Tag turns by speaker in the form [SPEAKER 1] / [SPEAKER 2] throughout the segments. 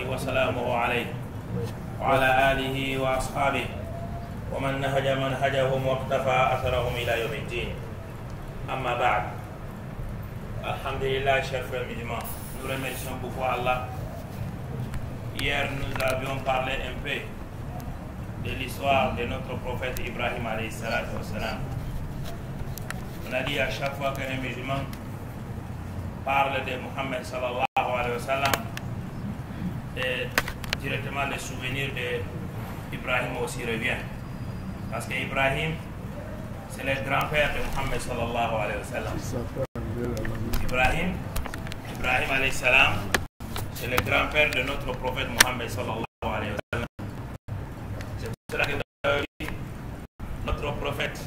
[SPEAKER 1] وسلامه عليه وعلى آله وأصحابه ومن نهج منهجهم واقتفى أثرهم إلى يوم الدين. أما بعد, Alhamdulillah, chers frères musulmans, nous remercions beaucoup Allah. Hier, nous avions parlé un peu de l'histoire de notre prophète Ibrahim alayhi salatu wassalam. On a dit à chaque fois qu'un musulman parle de Mohammed sallallahu alayhi wa sallam, et directement le souvenir d'Ibrahim aussi revient. Parce que Ibrahim, c'est le grand-père de Mohammed sallallahu alayhi wa sallam. Ibrahim alayhi salam, c'est le grand-père de notre prophète Mohammed sallallahu alayhi wa sallam. C'est pour cela que notre prophète,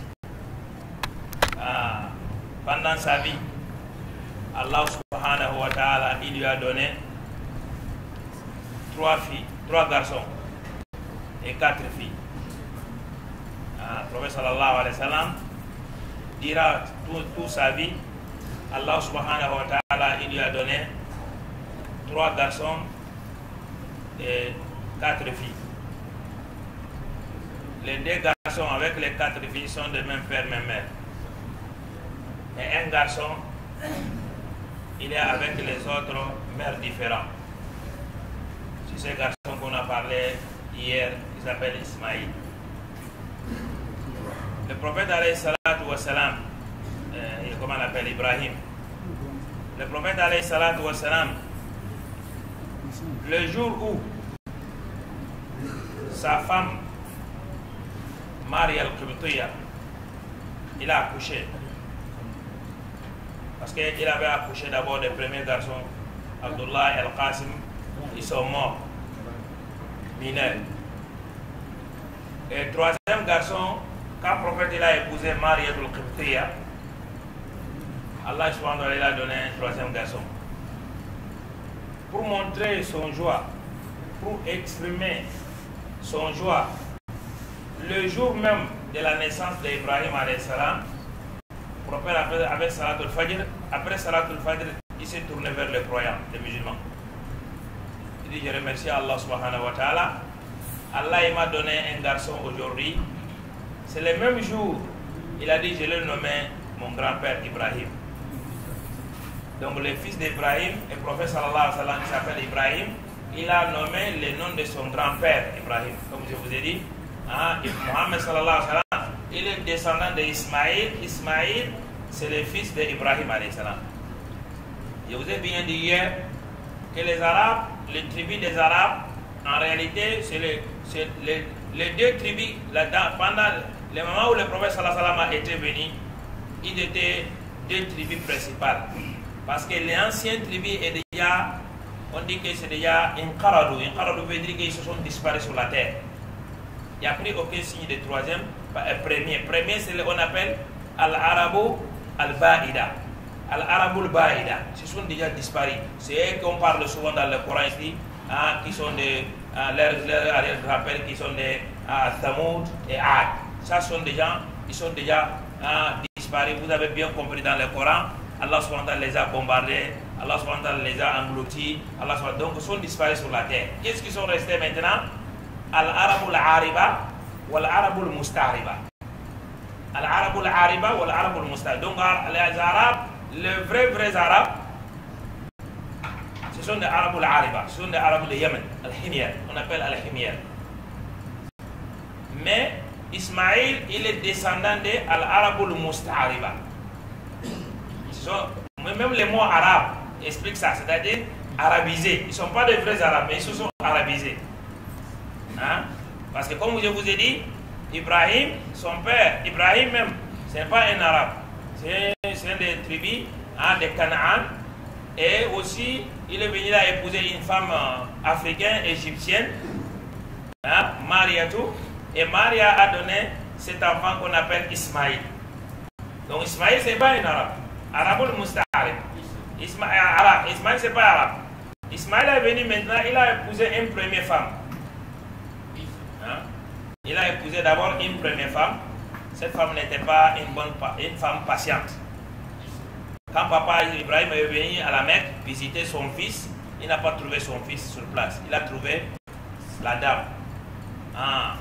[SPEAKER 1] pendant sa vie, Allah subhanahu wa ta'ala, il lui a donné 3 garçons et 4 filles. Le prophète sallallahu alayhi wa sallam dira toute sa vie, Allah subhanahu wa ta'ala, il lui a donné 3 garçons et 4 filles. Les 2 garçons avec les 4 filles sont de même père, même mère. Mais un garçon, il est avec les autres mères différentes. C'est ce garçon qu'on a parlé hier, qui s'appelle Ismaïl. Le prophète alayhi salatu wa salam, comment on l'appelle, Ibrahim. Le prophète alayhi salatu wa salam, le jour où sa femme Maria al-Qibtiyya, il a accouché, parce qu'il avait accouché d'abord des premiers garçons, Abdullah et Al-Qasim, ils sont morts, mineurs. Et le 3e garçon, quand le prophète il a épousé Maria al-Qibtiyya, Allah subhanahu wa ta'ala a donné un 3e garçon. Pour montrer son joie, pour exprimer son joie, le jour même de la naissance d'Ibrahim alayhi salam, le prophète avec Salatul Fajr, après Salatul Fajr, il s'est tourné vers les croyants, les musulmans. Il dit: je remercie Allah subhanahu wa ta'ala. Allah il m'a donné un garçon aujourd'hui. C'est le même jour, il a dit: je l'ai nommé mon grand-père Ibrahim. Donc le fils d'Ibrahim, le prophète sallallahu alayhi wa sallam, qui s'appelle Ibrahim, il a nommé le nom de son grand-père Ibrahim. Comme je vous ai dit, Mohammed sallallahu alayhi wa sallam, il est descendant d'Ismaïl. Ismaïl, c'est le fils d'Ibrahim alayhi salam. Je vous ai bien dit hier que les Arabes, les tribus des Arabes, en réalité, c'est les 2 tribus, pendant le moment où le prophète sallallahu alayhi wa sallam a été venu, ils étaient 2 tribus principales. Parce que les anciennes tribus, on dit que c'est déjà Inqaradou. Inqaradou veut dire qu'ils se sont disparus sur la terre. Il n'y a pris aucun signe de 3e, premier. Premier, c'est ce qu'on appelle Al-Arabou Al-Ba'ida. Al-Arabou Al-Ba'ida. Ils sont déjà disparus. C'est eux qu'on parle souvent dans le Coran ici, qui sont leurs rappels, qui sont des Thamoud et Ad. Ça sont des gens, ils sont déjà disparus. Vous avez bien compris dans le Coran. Allah subhanahu wa ta'ala les a bombardés, Allah subhanahu wa ta'ala les a engloutis, donc ils sont disparus sur la terre. Qu'est-ce qui sont restés maintenant? Al-Arabul Ariba ou Al-Arabul Mustariba. Al-Arabul Ariba ou Al-Arabul Mustariba. Donc les Arabes, les vrais Arabes, ce sont des Arabul Ariba, ce sont des Arabes de Yémen, Al-Himyar, on appelle Al-Himyar. Mais Ismaïl, il est descendant de Al-Arabul Mustariba. Même les mots arabes expliquent ça, c'est-à-dire arabisés. Ils ne sont pas des vrais arabes, mais ils se sont arabisés. Parce que comme je vous ai dit, Ibrahim, son père, Ibrahim même, ce n'est pas un arabe. C'est un des tribus de Canaan. Et aussi, il est venu là épouser une femme africaine, égyptienne, Mariatou. Et Maria a donné cet enfant qu'on appelle Ismaïl. Donc Ismaïl, ce n'est pas un arabe. Arabul Musta'arib. Ismaïl, c'est pas arabe. Ismaïl est venu maintenant, il a épousé une première femme. Il a épousé d'abord une première femme. Cette femme n'était pas une femme patiente. Quand papa Ibrahim est venu à la Mecque visiter son fils, il n'a pas trouvé son fils sur place. Il a trouvé la dame. Ah.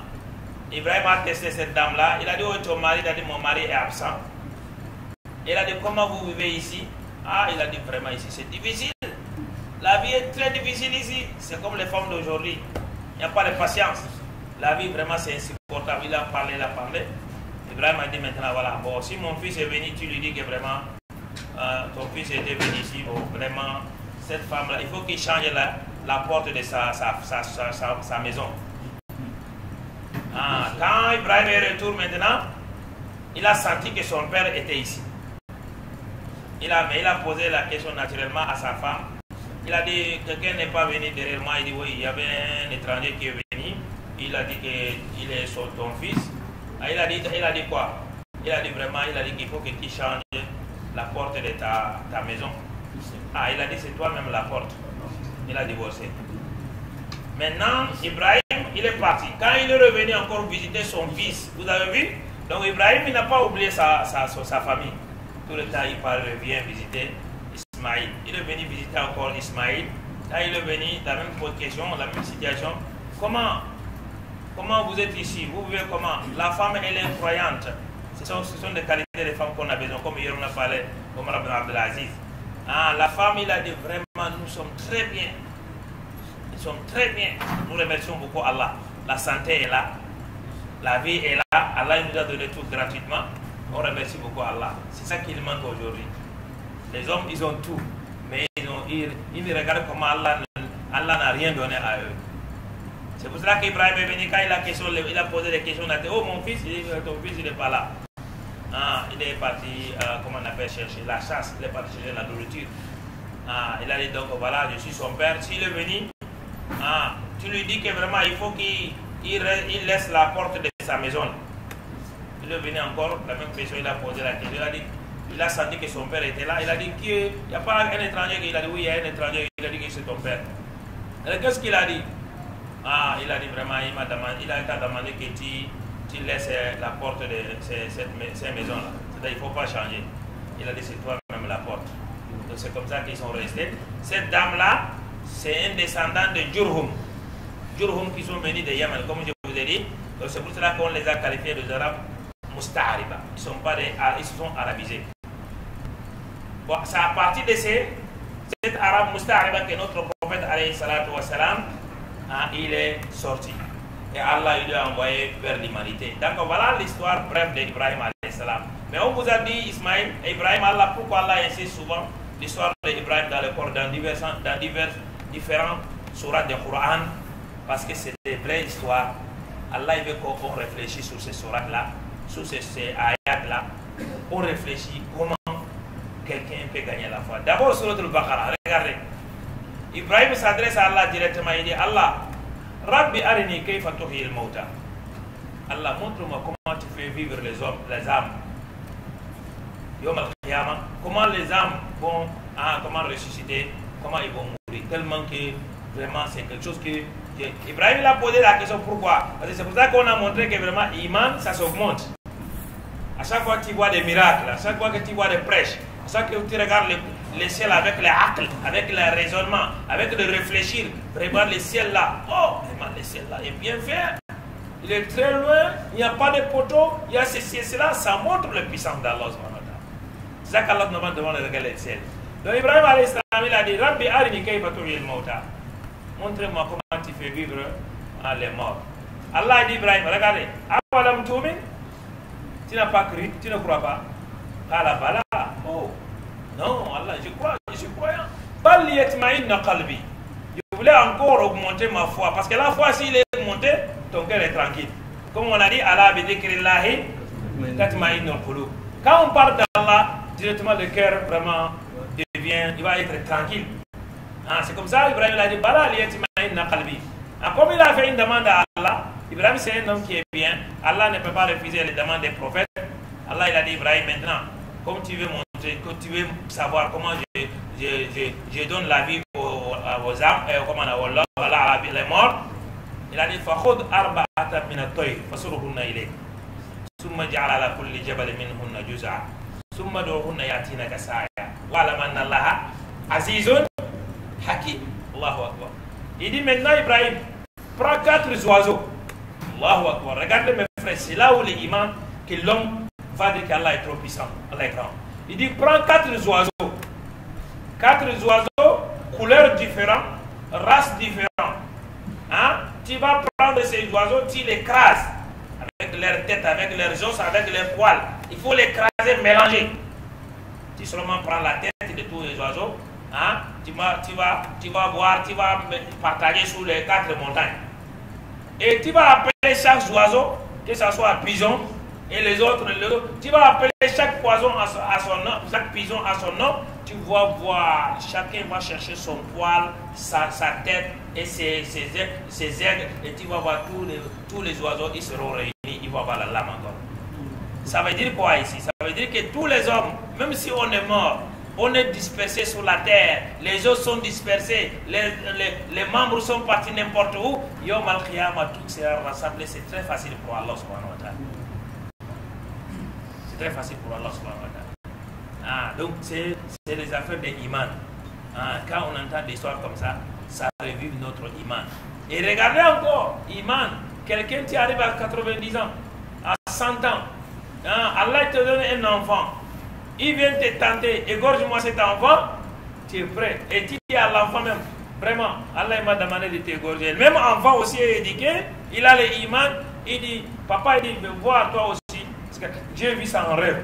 [SPEAKER 1] Ibrahim a testé cette dame-là. Il a dit, oh, ton mari, il a dit, mon mari est absent. Il a dit, comment vous vivez ici? Ah, il a dit, vraiment, ici, c'est difficile. La vie est très difficile ici. C'est comme les femmes d'aujourd'hui. Il n'y a pas de patience. La vie, vraiment, c'est insupportable. Il a parlé. Ibrahim a dit, maintenant, voilà, bon, si mon fils est venu, tu lui dis que vraiment, ton fils était venu ici, bon, vraiment, cette femme-là, il faut qu'il change la porte de sa maison. Ah, quand Ibrahim est retour maintenant, il a senti que son père était ici. Il a posé la question naturellement à sa femme. Il a dit, quelqu'un n'est pas venu derrière moi. Il dit, oui, il y avait un étranger qui est venu. Il a dit qu'il est ton fils. Ah, il a dit quoi? Il a dit vraiment, qu'il faut que tu changes la porte de ta maison. Ah, il a dit, c'est toi-même la porte. Il a divorcé. Maintenant, Ibrahim, il est parti. Quand il est revenu encore visiter son fils, vous avez vu? Donc Ibrahim, il n'a pas oublié sa famille. Tout le temps, il revient visiter Ismaïl. Il est venu visiter encore Ismaïl. Quand il est venu, la même question, la même situation. Comment vous êtes ici? Vous vivez comment? La femme, elle est croyante. Ce sont des qualités des femmes qu'on a besoin, comme hier on a parlé, comme Rabbi Abdelaziz. Ah, la femme, il a dit vraiment, nous sommes très bien. Nous sommes très bien. Nous remercions beaucoup Allah. La santé est là. La vie est là. Allah il nous a donné tout gratuitement. On remercie beaucoup Allah. C'est ça qu'il manque aujourd'hui. Les hommes, ils ont tout. Mais ils regardent comment Allah n'a rien donné à eux. C'est pour cela qu'Ibrahim est venu, quand il a posé des questions, il a dit, oh mon fils, ton fils il n'est pas là. Ah, il est parti, comment on appelle, chercher la chasse, il est parti chercher la nourriture. Ah, il a dit donc voilà, je suis son père. S'il est venu, tu lui dis que vraiment il faut qu'il laisse la porte de sa maison. Il est venu encore, la même question, il a posé la question, il a senti que son père était là, il a dit qu'il n'y a pas un étranger, il a dit oui, il y a un étranger, il a dit que c'est ton père. Qu'est-ce qu'il a dit? Ah, il a dit vraiment, il a demandé que tu laisses la porte de ces maisons-là. C'est-à-dire qu'il ne faut pas changer. Il a dit c'est toi-même la porte. Donc c'est comme ça qu'ils sont restés. Cette dame-là, c'est un descendant de Jurhum. Jurhum qui sont venus de Yémen, comme je vous ai dit. Donc c'est pour cela qu'on les a qualifiés de arabes musta'ariba. Ils se sont arabisés. Bon, c'est à partir de cet arabe musta'ariba que notre prophète alayhi salatu wa salam, il est sorti. Et Allah il lui a envoyé vers l'humanité. Donc voilà l'histoire brève d'Ibrahim alayhi salam. Mais on vous a dit Ismaïl, Ibrahim, Allah, pourquoi Allah insiste souvent l'histoire d'Ibrahim dans le Coran, dans différents sourates du Coran? Parce que c'est des vraies histoires. Allah il veut qu'on réfléchisse sur ces sourates-là, sur ces ayats-là. On réfléchit comment quelqu'un peut gagner la foi. D'abord sur le Baqarah, regardez. Ibrahim s'adresse à Allah directement, il dit Allah, Rabbi arini kayfa tuhyil mauta. Allah, montre-moi comment tu fais vivre les âmes. Yom al-Qiyamah, comment les âmes vont comment ressusciter, comment ils vont mourir. Tellement que vraiment c'est quelque chose que Ibrahim a posé la question pourquoi. Parce que c'est pour ça qu'on a montré que vraiment Iman ça s'augmente. À chaque fois que tu vois des miracles, à chaque fois que tu vois des prêches, à chaque fois que tu regardes le ciel avec les aql, avec le raisonnement, avec le réfléchir, vraiment le ciel là, oh, vraiment le ciel là est bien fait. Il est très loin, il n'y a pas de poteau, il y a ceci, là, ça montre la puissance d'Allah. C'est ça qu'Allah nous demande de regarder le ciel. Donc Ibrahim alayhi salam, il a dit Rabbi arini kayfa tuhyil mauta. Montre-moi comment tu fais vivre les morts. Allah dit Ibrahim, regardez, awalam tu'min, tu n'as pas cru, tu ne crois pas. Qala bala, oh, non, Allah, je crois, je suis croyant. Bal yatma'inna qalbi. Je voulais encore augmenter ma foi, parce que la foi, s'il est augmenté, ton cœur est tranquille. Comme on a dit, Allah bi dhikrillahi tatma'innul qulub. Quand on parle d'Allah, directement le cœur vraiment devient, il va être tranquille. C'est comme ça, Ibrahim a dit, Bala liyatma'inna qalbi. Comme il a fait une demande à Allah, Ibrahim c'est un homme qui est bien, Allah ne peut pas refuser les demandes des prophètes. Allah il a dit, Ibrahim, maintenant, comme tu veux montrer, que tu veux savoir comment je donne la vie aux âmes, comment Allah les morts, il a dit, Fakhud arba'atan min at-tayr, fasuruhunna ilayk. Summa ja'ala ala kulli jabal minhunna juz'a. Summa du'uhunna yatinaka sa'ya. Wa'lam anna Allaha azizun hakim. Allahu Akbar. Il dit maintenant, Ibrahim, prends 4 oiseaux. Allahu Akbar. Regardez mes frères, c'est là où les imams, que l'homme va dire qu'Allah est trop puissant. Allah est grand. Il dit, prends 4 oiseaux. 4 oiseaux, couleurs différentes, races différentes. Hein? Tu vas prendre ces oiseaux, tu les écrases avec leur tête, avec leurs os, avec leurs poils. Il faut les écraser, mélanger. Tu seulement prends la tête de tous les oiseaux. Hein? Tu vas voir, tu vas partager sur les 4 montagnes. Et tu vas appeler chaque oiseau, que ce soit pigeon, et les autres, tu vas appeler chaque poison à son nom, chaque pigeon à son nom. Tu vas voir, chacun va chercher son poil, sa tête et ses ailes, et tu vas voir tous les oiseaux, ils seront réunis, ils vont avoir la lame encore. Ça veut dire quoi ici? Ça veut dire que tous les hommes, même si on est mort, on est dispersés sur la terre, les os sont dispersés, les membres sont partis n'importe où, Yom al-Qiyamah, tout sera rassemblé, c'est très facile pour Allah subhanahu wa ta'ala. C'est très facile pour Allah subhanahu wa ta'ala. Donc c'est les affaires des imams. Quand on entend des histoires comme ça, ça revive notre iman. Et regardez encore, iman, quelqu'un qui arrive à 90 ans, à 100 ans, Allah te donne un enfant, il vient te tenter, égorge-moi cet enfant, tu es prêt. Et tu dis à l'enfant même, vraiment, Allah m'a demandé de t'égorger. Même enfant aussi est éduqué, il a les imams, il dit, papa, il dit, mais vois toi aussi, parce que Dieu vit ça en rêve.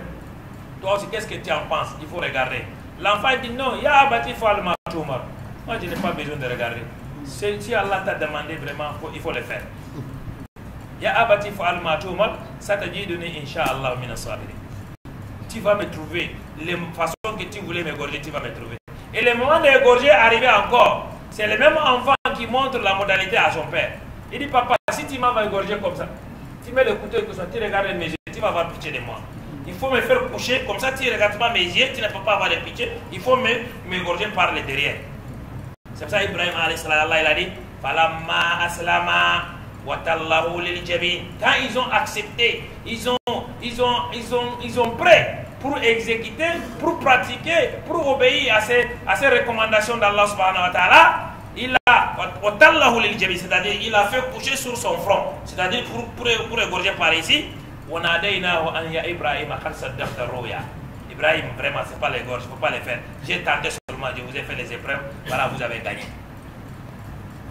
[SPEAKER 1] Toi aussi, qu'est-ce que tu en penses? Il faut regarder. L'enfant dit non, il y a abattu Falma Toumar. Moi, je n'ai pas besoin de regarder. Si Allah t'a demandé vraiment, il faut le faire. Il y a abattu Falma Toumar, ça t'a dit donner Inch'Allah mina sabiri. Tu vas me trouver. Les façons que tu voulais m'égorger, tu vas me trouver. Et le moment d'égorger arrivé encore. C'est le même enfant qui montre la modalité à son père. Il dit, papa, si tu m'as égorgé comme ça, tu mets le couteau et tu regardes mes yeux, tu vas avoir pitié de moi. Il faut me faire coucher, comme ça tu ne regardes pas mes yeux, tu ne peux pas avoir de pitié. Il faut m'égorger par le derrière. C'est pour ça Ibrahim il a dit Falamma aslama wa tallahu lil jabin. Quand ils ont accepté, ils ont prêt pour exécuter, pour pratiquer, pour obéir à ces recommandations d'Allah subhanahu wa ta'ala, c'est-à-dire il a fait coucher sur son front, c'est-à-dire pour égorger par ici. Ibrahim, Ibrahim, vraiment, ce n'est pas les gorges, il ne faut pas les faire. J'ai tenté seulement, je vous ai fait les épreuves, voilà, vous avez gagné.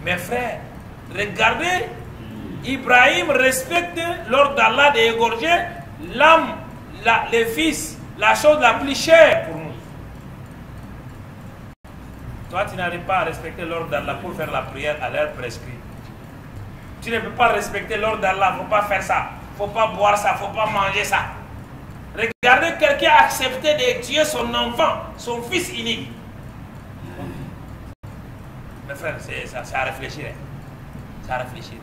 [SPEAKER 1] Mes frères, regardez, Ibrahim respecte l'ordre d'Allah d'égorger l'âme, le fils, la chose la plus chère pour nous. Toi, tu n'arrives pas à respecter l'ordre d'Allah pour faire la prière à l'heure prescrite. Tu ne peux pas respecter l'ordre d'Allah, il ne faut pas faire ça. Il ne faut pas boire ça, il ne faut pas manger ça. Regardez, quelqu'un a accepté de tuer son enfant, son fils unique. Mes frères, c'est à réfléchir. C'est à réfléchir.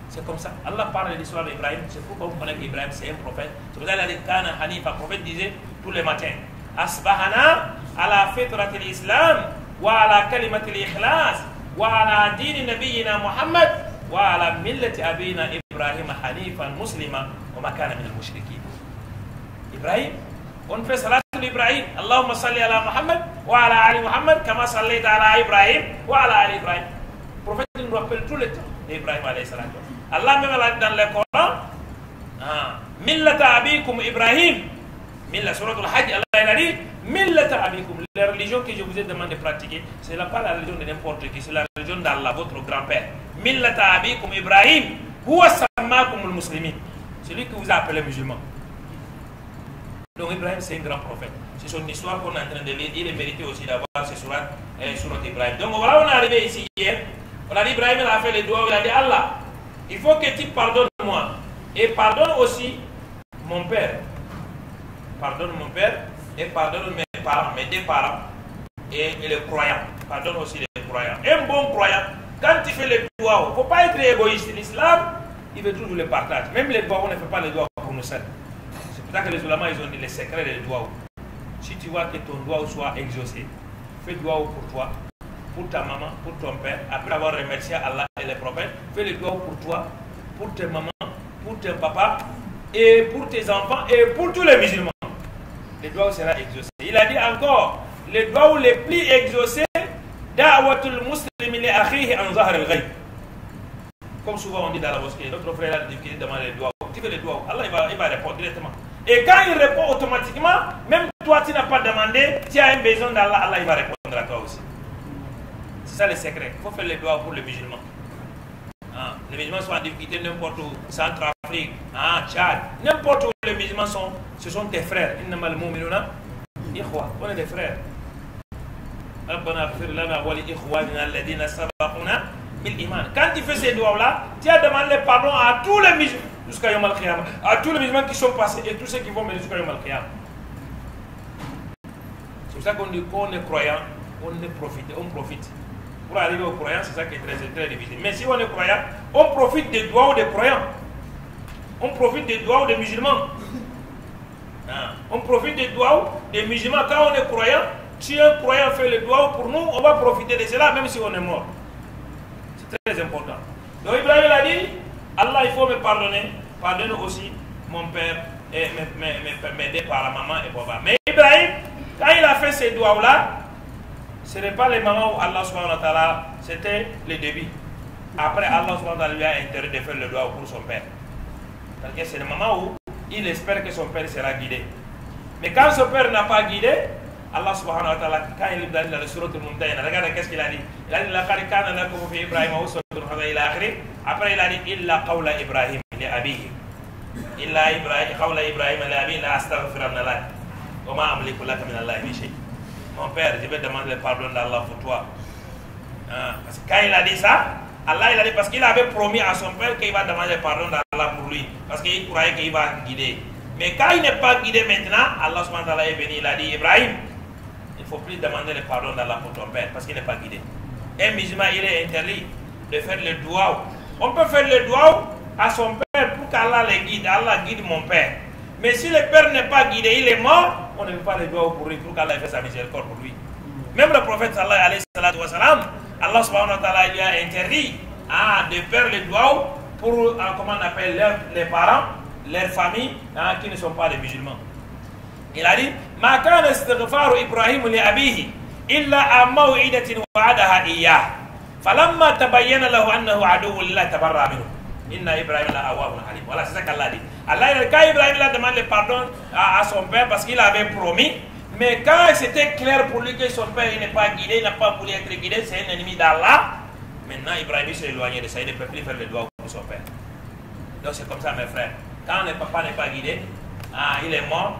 [SPEAKER 1] C'est comme ça. Allah parle de l'histoire d'Ibrahim. C'est pourquoi vous connaissez qu'Ibrahim, c'est un prophète. C'est pour ça qu'il a dit Kana Hanifa. Le prophète disait tous les matins Asbahana ala fitrat l'islam wa ala kalimat l'ikhlas wa ala din nabiyina Muhammad wa ala millati abina Ibrahim Hanifan muslima wa makana min al-mushrikin. Ibrahim, on fait salat sur Ibrahim. Allahumma salli ala Muhammad wa ala ali Muhammad kama sallaita ala Ibrahim wa ala ali Ibrahim. Le prophète nous rappelle tout le temps d'Ibrahim alayhi salam. Allah même dans le Coran, millata abikum Ibrahim, millat surat al-Hajj, Allah a dit millata abikum, la religion que je vous ai demandé de pratiquer, c'est pas la religion de n'importe qui, c'est la religion d'Allah, votre grand-père. Millata abikum Ibrahim, huwa sammakum al-muslimin, celui que vous appelez musulman. Donc Ibrahim c'est un grand prophète. C'est son histoire qu'on est en train de lire. Il est mérité aussi d'avoir ce surat Ibrahim. Donc voilà, on est arrivé ici hier. On a dit Ibrahim il a fait les doigts, il a dit Allah, il faut que tu pardonnes moi. Et pardonne aussi mon père. Pardonne mon père et pardonne mes parents, mes deux parents et les croyants. Pardonne aussi les croyants. Un bon croyant, quand tu fais les doigts, il ne faut pas être égoïste. L'islam, il veut toujours le partage. Même les doigts, on ne fait pas les doigts pour nous seuls. C'est pour ça que les ulama, ils ont dit les secrets des doigts. Si tu vois que ton doigt soit exaucé, fais doigt pour toi, pour ta maman, pour ton père, après avoir remercié Allah et les prophètes, fais les doigts pour toi, pour tes mamans, pour tes papas, et pour tes enfants, et pour tous les musulmans. Les doigts seront exaucés. Il a dit encore, les doigts les plus exaucés, Da'watul muslimi li akhihi an zahr al-ghayb. Comme souvent on dit dans la mosquée, notre frère a dit qu'il demande les doigts. Tu fais les doigts, Allah il va répondre directement. Et quand il répond automatiquement, même toi tu n'as pas demandé, tu as un besoin d'Allah, Allah il va répondre à toi aussi. C'est ça le secret. Il faut faire les doigts pour les musulmans. Les musulmans sont en difficulté n'importe où, Centrafrique, Tchad, n'importe où les musulmans sont, ce sont tes frères. On est des frères. Quand tu fais ces doigts-là, tu as demandé pardon à tous les musulmans jusqu'à Yom Al-Qiyamah, à tous les musulmans qui sont passés et tous ceux qui vont venir jusqu'à Yom Al-Qiyamah. C'est pour ça qu'on dit qu'on est croyant, on profite. Pour arriver aux croyants, c'est ça qui est très difficile. Mais si on est croyant, on profite des doigts des croyants. On profite des doigts des musulmans. On profite des doigts des musulmans. Quand on est croyant, si un croyant fait le doigt pour nous, on va profiter de cela même si on est mort. C'est très important. Donc Ibrahim a dit, Allah il faut me pardonner. Pardonne aussi mon père et m'aider par la maman et papa. Mais Ibrahim, quand il a fait ces doigts-là, ce n'est pas les moments où Allah subhanahu wa ta'ala, c'était le début. Après, Allah subhanahu wa ta'ala lui a interdit de faire le doigt pour son père. Parce que c'est le moment où il espère que son père sera guidé. Mais quand son père n'a pas guidé, Allah subhanahu wa ta'ala, quand il est dans le surat al-Mumtahina, regardez qu'est-ce qu'il a dit. Il a dit, laqad kana lakum fi Ibrahim uswatun hasanatun ila akhirih. Après, il a dit, illa qawla Ibrahim li abihi. Illa qawla Ibrahim li abihi la astaghfiranna lak. Wa ma amliku laka min Allahi min shay'. Mon père, je vais demander le pardon d'Allah pour toi. Parce que quand il a dit ça, Allah il a dit parce qu'il avait promis à son père qu'il va demander le pardon d'Allah pour lui. Parce qu'il croyait qu'il va guider. Mais quand il n'est pas guidé maintenant, Allah subhanahu wa ta'ala est venu, il a dit, Ibrahim, il ne faut plus demander le pardon d'Allah pour ton père parce qu'il n'est pas guidé. Un musulman, il est interdit de faire le doigt. On peut faire le doigt à son père pour qu'Allah le guide. Allah guide mon père. Mais si le père n'est pas guidé, il est mort, on ne fait pas le doigt pour lui, pour qu'Allah fasse sa miséricorde pour lui. Même le prophète sallallahu alayhi wa sallam, Allah subhanahu wa ta'ala lui a interdit de faire le doigt pour, comment on appelle, les parents, leurs familles qui ne sont pas des musulmans. Il a dit, ma kana istighfaru Ibrahim li abihi illa an maw'idatin wa'adaha iyyah. Falamma tabayyana lahu annahu aduwwun lillahi tabarra'a minhu. Inna Ibrahim la awwabun halim. Voilà, c'est ça qu'Allah dit. Allah, quand Ibrahim a demandé pardon à son père parce qu'il avait promis, mais quand c'était clair pour lui que son père n'est pas guidé, il n'a pas voulu être guidé, c'est un ennemi d'Allah, maintenant Ibrahim s'est éloigné de ça, il ne peut plus faire le doigt pour son père. Donc c'est comme ça mes frères. Quand le papa n'est pas guidé, il est mort,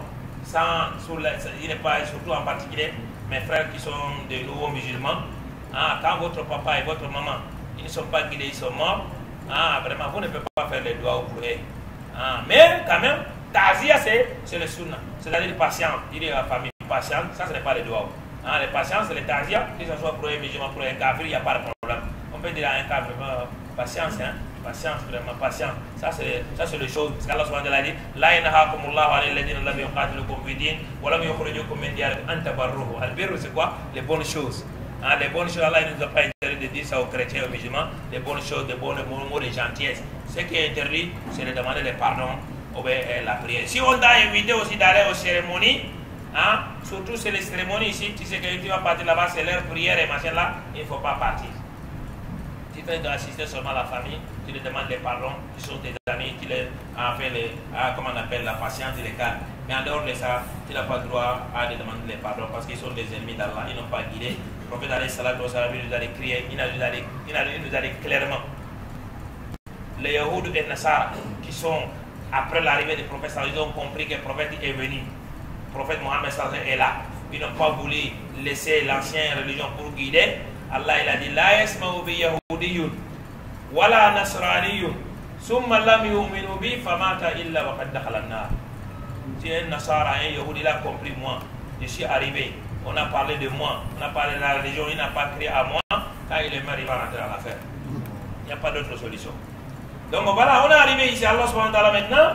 [SPEAKER 1] il n'est pas, surtout en particulier, mes frères qui sont de nouveaux musulmans, quand votre papa et votre maman, ils ne sont pas guidés, ils sont morts, vraiment vous ne pouvez pas faire les doigts pour eux. Mais quand même, Tazia c'est le sunnah, c'est-à-dire patience, il est la famille patiente, ça ce n'est pas les doigts. Les patience c'est les Tazia, que ce soit pour un musulman, pour un kafir, il n'y a pas de problème. On peut dire à un kafir, patience, patience, vraiment patience, ça c'est les choses, parce qu'Allah subhanahu wa ta'ala dit, la yanhakumullahu anil ladina lam yuqatilukum fi din, wa lam yukhrijukum min diyarikum an tabarruhu. Al-birru c'est quoi? Les bonnes choses. Les bonnes choses, Allah ne nous a pas interdit de dire ça aux chrétiens et aux musulmans, les bonnes choses, des bons mots de gentillesse. Ce qui est interdit, c'est de demander le pardon ou la prière. Si on t'a invité aussi d'aller aux cérémonies, surtout c'est les cérémonies ici, tu sais que tu vas partir là-bas, c'est leur prière et machin là, il ne faut pas partir. Tu fais assister seulement à la famille, tu les demandes les pardons, qui sont tes amis, tu les fait comment on appelle la patience et les calmes. Mais en dehors de ça, tu n'as pas le droit à demander les pardons parce qu'ils sont des ennemis d'Allah, ils n'ont pas guidé. Le prophète alayhi salatu wa salam, il nous a décrit, il nous a dit clairement. Les Yahoud et Nasara qui sont après l'arrivée du prophète, ils ont compris que le prophète est venu. Le prophète Mohammed est là. Ils n'ont pas voulu laisser l'ancienne religion pour guider. Allah il a dit la yasma'u bi yahudiyyun wala nasraniyyun summa lam yu'minu bi famata illa wa qad dakhala an-nar. Si un Nasara, un Yahoudi, il a compris moi, je suis arrivé, on a parlé de moi, on a parlé de la religion, il n'a pas crié à moi, quand il est mort, il va rentrer dans l'affaire. Il n'y a pas d'autre solution. Donc voilà, on est arrivé ici, Allah subhanahu wa ta'ala maintenant,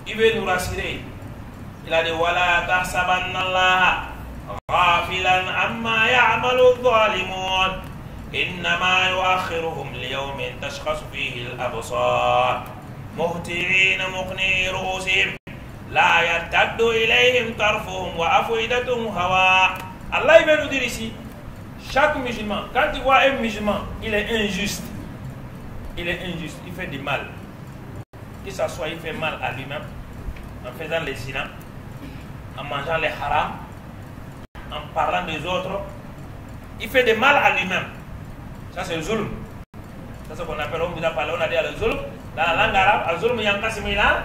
[SPEAKER 1] il veut nous rassurer. Il a dit wala tahsabanna Allah ghafilan amma ya'malu adh-dhalimun innama yu'akhiruhum liyawmin tashkhasu fihi al-absar muhti'ina muqni'i ru'usihim la yartaddu ilayhim tarfuhum wa afidatuhum hawa. Allah il veut nous dire ici, Chaque musulman, quand tu vois un musulman, il est injuste. Il est injuste, il fait du mal. Que ce soit, il fait mal à lui-même, en faisant les zina, en mangeant les haram, en parlant des autres. Il fait du mal à lui-même. Ça, c'est le zulm. Ça, c'est ce qu'on appelle, on vous a parlé, on a dit le zulm. Dans la langue arabe, le zulm, il y a un casimila.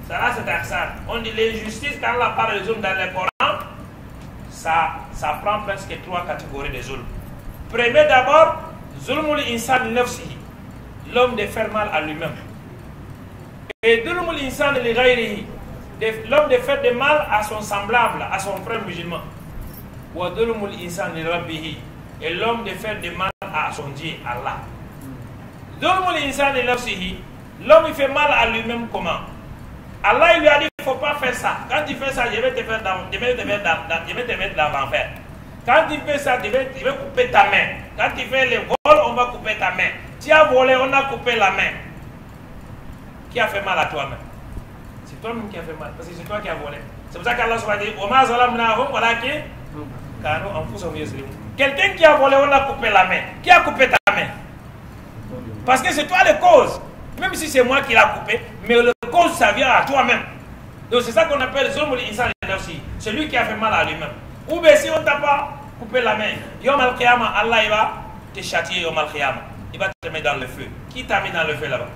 [SPEAKER 1] Ça, là, c'est aksan. On dit l'injustice, quand on parle de zulm dans le Coran, ça prend presque 3 catégories de zulm. Premier d'abord, zulmul insan nafsihi, l'homme de faire mal à lui-même. Et zulmul insan li ghayrihi, l'homme de faire du mal à son semblable, à son frère musulman. Wa zulmul insan li rabbihi, et l'homme de faire du mal à son Dieu, Allah. Zulmul insan li nafsihi, l'homme il fait mal à lui-même comment? Allah il lui a dit il ne faut pas faire ça. Quand tu fais ça, je vais te mettre dans l'enfer. Quand tu fais ça, je vais couper ta main. Quand tu fais les vols, on va couper ta main. Tu as volé, on a coupé la main. Qui a fait mal à toi-même? C'est toi-même qui a fait mal, parce que c'est toi qui as volé. C'est pour ça qu'Allah va dire quelqu'un qui a volé, on a coupé la main. Qui a coupé ta main? Parce que c'est toi la cause. Même si c'est moi qui l'ai coupé, mais la cause, ça vient à toi-même. Donc c'est ça qu'on appelle Zulmul Insan Nafsi. Celui qui a fait mal à lui-même. Ou bien si on ne t'a pas coupé la main, Yom Al-Qiyamah, Allah il va te châtier Yom Al-Qiyamah. Il va te mettre dans le feu. Qui t'a mis dans le feu là-bas?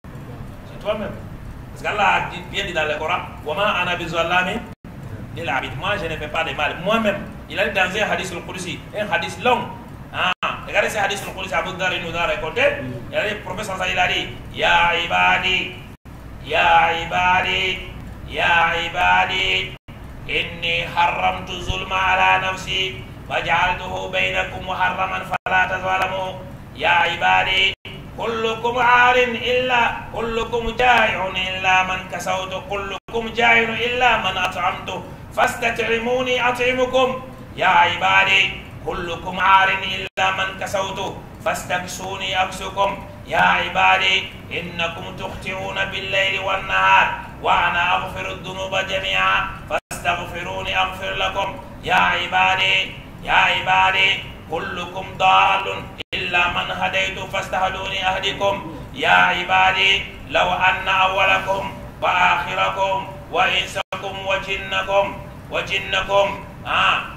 [SPEAKER 1] C'est toi-même. Parce qu'Allah a bien dit dans le Coran, moi je ne fais pas de mal. Moi-même, il a dit dans un hadith al-Qudsi, un hadith long. Regardez ce hadith al-Qudsi, Abu Dhar nous a raconté. Il a dit, le prophète il a dit, Ya ibadi, Ya ibadi, Ya ibadi, inni haramtu zulma ala nafsi, waj'altuhu bainakum muharraman fala tazalamu. Ya ibadi, kullukum arin illa, kullukum ja'i'un illa man kasawtu, kullukum ja'i'un illa man at'amtu, fastat'imuni at'imukum. Ya ibadi, kullukum arin illa man kasawtu, fastaksuni aksukum. Ya ibadi, innakum tukhti'una bil-layli wan-nahar, wa ana aghfiru ad-dhunuba jami'a, fastaghfiruni aghfir lakum. Ya ibadi, kullukum dalun illa man hadaytu fastahduni ahdikum. Ya ibadi, law anna awwalakum wa akhirakum wa insakum wa jinnakum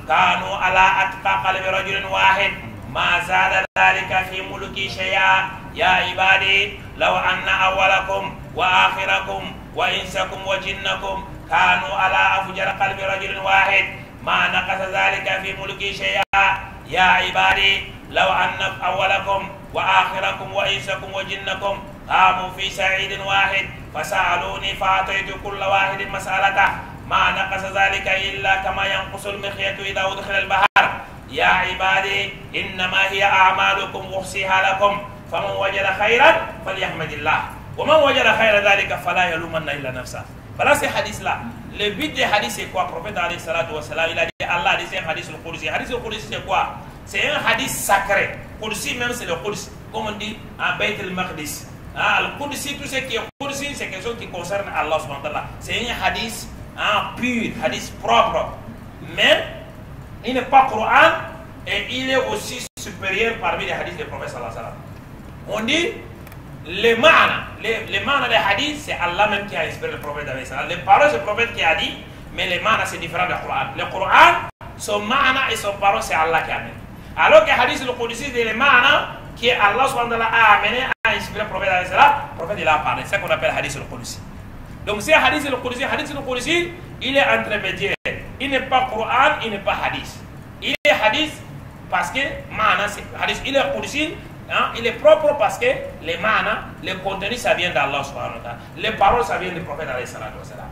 [SPEAKER 1] kanu ala atqa qalbi rajulin wahid ma zada dhalika fi mulki shay'a. Ya ibadi, law anna awwalakum wa akhirakum wa insakum wa jinnakum kanu ala afjara qalbi rajulin wahid ma naqasa dhalika fi mulki shay'a. Ya ibadi, law anna awwalakum wa akhirakum wa insakum wa jinnakum qamu fi sa'idin wahid fasa'aluni fa'ataytu kulla wahidin mas'alatahu ma naqasa dhalika illa kama yanqusul mikhyatu idha udkhila al-bahr. Ya ibadi, innama hiya a'malukum uhsiha lakum faman wajada khairan falyahmadillah wa man wajada khayra dhalika fala yalumanna illa nafsa. Voilà ces hadiths-là. Le but des hadiths, c'est quoi? Le prophète alayhi salatu wa salam, il a dit, Allah a dit, c'est un hadith al-Qudsi. Hadith al-Qudsi, c'est quoi? C'est un hadith sacré. Qudsi même, c'est le Qudsi. Comme on dit en Bayt al-Maqdis. Al-Qudsi, tout ce qui est Qudsi, c'est quelque chose qui concerne Allah subhanahu wa ta'ala. C'est un hadith pur, hadith propre. Mais, il n'est pas Coran et il est aussi supérieur parmi les hadiths du prophète sallallahu alayhi wa sallam. On dit, les manas des hadiths, c'est Allah même qui a inspiré le prophète alayhi salam. Les paroles, c'est le prophète qui a dit, mais les manas, c'est différent du Coran. Le Coran, son mana et son parole, c'est Allah qui a amené. Alors que les hadiths, le Qudsi, c'est les manas qui Allah subhanahu wa ta'ala a amené à inspirer le prophète alayhi salam. Le prophète, il a parlé. C'est ce qu'on appelle hadith al-Qudsi. Donc, c'est hadith al-Qudsi, il est intermédiaire. Il n'est pas Coran, il n'est pas hadith. Il est hadith parce que mana, c'est hadith. Il est Qudsi. Il est propre parce que les manas, le contenu, ça vient d'Allah subhanahu wa ta'ala. Les paroles, ça vient du prophète alayhi salatu wa salam.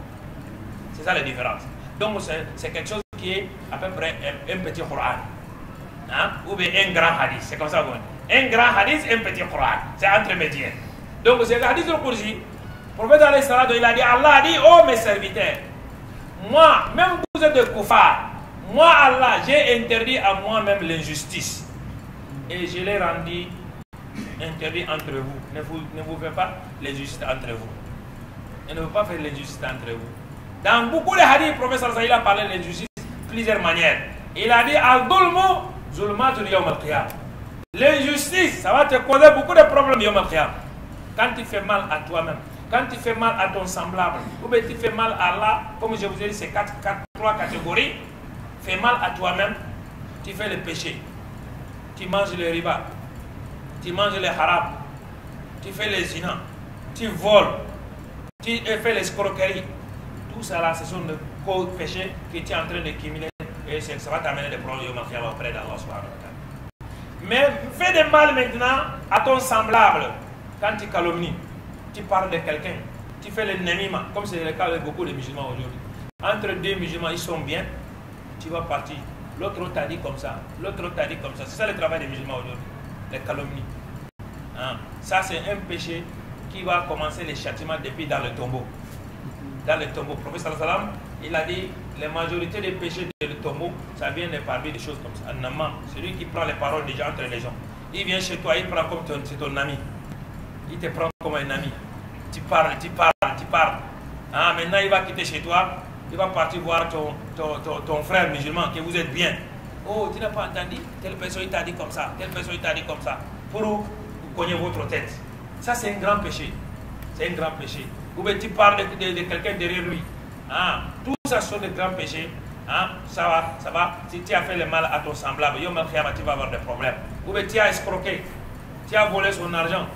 [SPEAKER 1] C'est ça la différence. Donc c'est quelque chose qui est à peu près un petit Coran. Ou bien un grand hadith. C'est comme ça qu'on dit. Un grand hadith, un petit Coran. C'est intermédiaire. Donc c'est le hadith al-Qudsi. Le prophète alayhi salatu wa salam, il a dit, Allah a dit, oh mes serviteurs, moi, même vous êtes des koufars, moi Allah, j'ai interdit à moi-même l'injustice. Et je l'ai rendu interdit entre vous. Ne vous faites pas l'injustice entre vous. Et ne vous pas faire l'injustice entre vous. Dans beaucoup de hadiths, le prophète sallallahu alayhi wa sallam a parlé de l'injustice de plusieurs manières. Il a dit, Al-Dulmu Zulmatul Yawm al-Qiyam. L'injustice, ça va te causer beaucoup de problèmes Yawm al-Qiyam. Quand tu fais mal à toi-même, quand tu fais mal à ton semblable, ou bien tu fais mal à Allah, comme je vous ai dit, c'est trois catégories. Fais mal à toi-même, tu fais le péché, tu manges le riba, tu manges le haram, tu fais les zina, tu voles, tu fais l'escroquerie. Tout ça là, ce sont des causes péchés que tu es en train de cumuler et ça va t'amener des problèmes auprès d'Allah subhanahu wa ta'ala. Mais fais des mal maintenant à ton semblable. Quand tu calomnies, tu parles de quelqu'un, tu fais le namima, comme c'est le cas de beaucoup de musulmans aujourd'hui. Entre deux musulmans, ils sont bien, tu vas partir. L'autre t'a dit comme ça, l'autre t'a dit comme ça. C'est ça le travail des musulmans aujourd'hui, les calomnies. Hein? Ça, c'est un péché qui va commencer les châtiments depuis dans le tombeau. Dans le tombeau, le prophète sallallahu alayhi wa sallam, il a dit la majorité des péchés du tombeau, ça vient de parler des choses comme ça. Un amant, celui qui prend les paroles des gens entre les gens. Il vient chez toi, il prend comme c'est ton ami. Il te prend comme un ami. Tu parles. Ah, maintenant, il va quitter chez toi. Il va partir voir ton frère musulman, que vous êtes bien. Oh, tu n'as pas entendu? Telle personne t'a dit comme ça. Telle personne t'a dit comme ça. Pour vous cogner votre tête. Ça, c'est un grand péché. C'est un grand péché. Ou bien tu parles de quelqu'un derrière lui. Ah, tout ça sont des grands péchés. Ah, ça va. Si tu as fait le mal à ton semblable, tu vas avoir des problèmes. Ou bien tu as escroqué. Tu as volé son argent.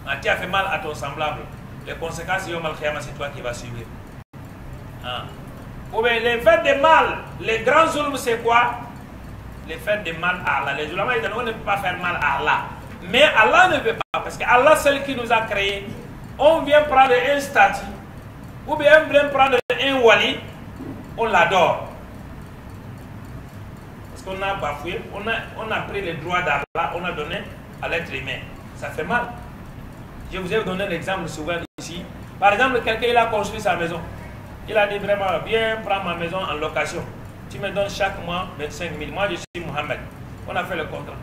[SPEAKER 1] Ah, tu as fait mal à ton semblable. Les conséquences, c'est toi qui vas subir. Ah. Ou bien les faits de mal, les grands zulms, c'est quoi? Les faits de mal à Allah. Les ulama, ils disent on ne peut pas faire mal à Allah. Mais Allah ne veut pas. Parce que Allah, c'est celui qui nous a créés. On vient prendre un statut. Ou bien on vient prendre un wali. On l'adore. Parce qu'on a bafoué. On a pris les droits d'Allah. On a donné à l'être humain. Ça fait mal. Je vous ai donné l'exemple souvent ici. Par exemple, quelqu'un il a construit sa maison. Il a dit vraiment, viens prendre ma maison en location. Tu me donnes chaque mois 25 000. Moi, je suis Mohamed. On a fait le contrat.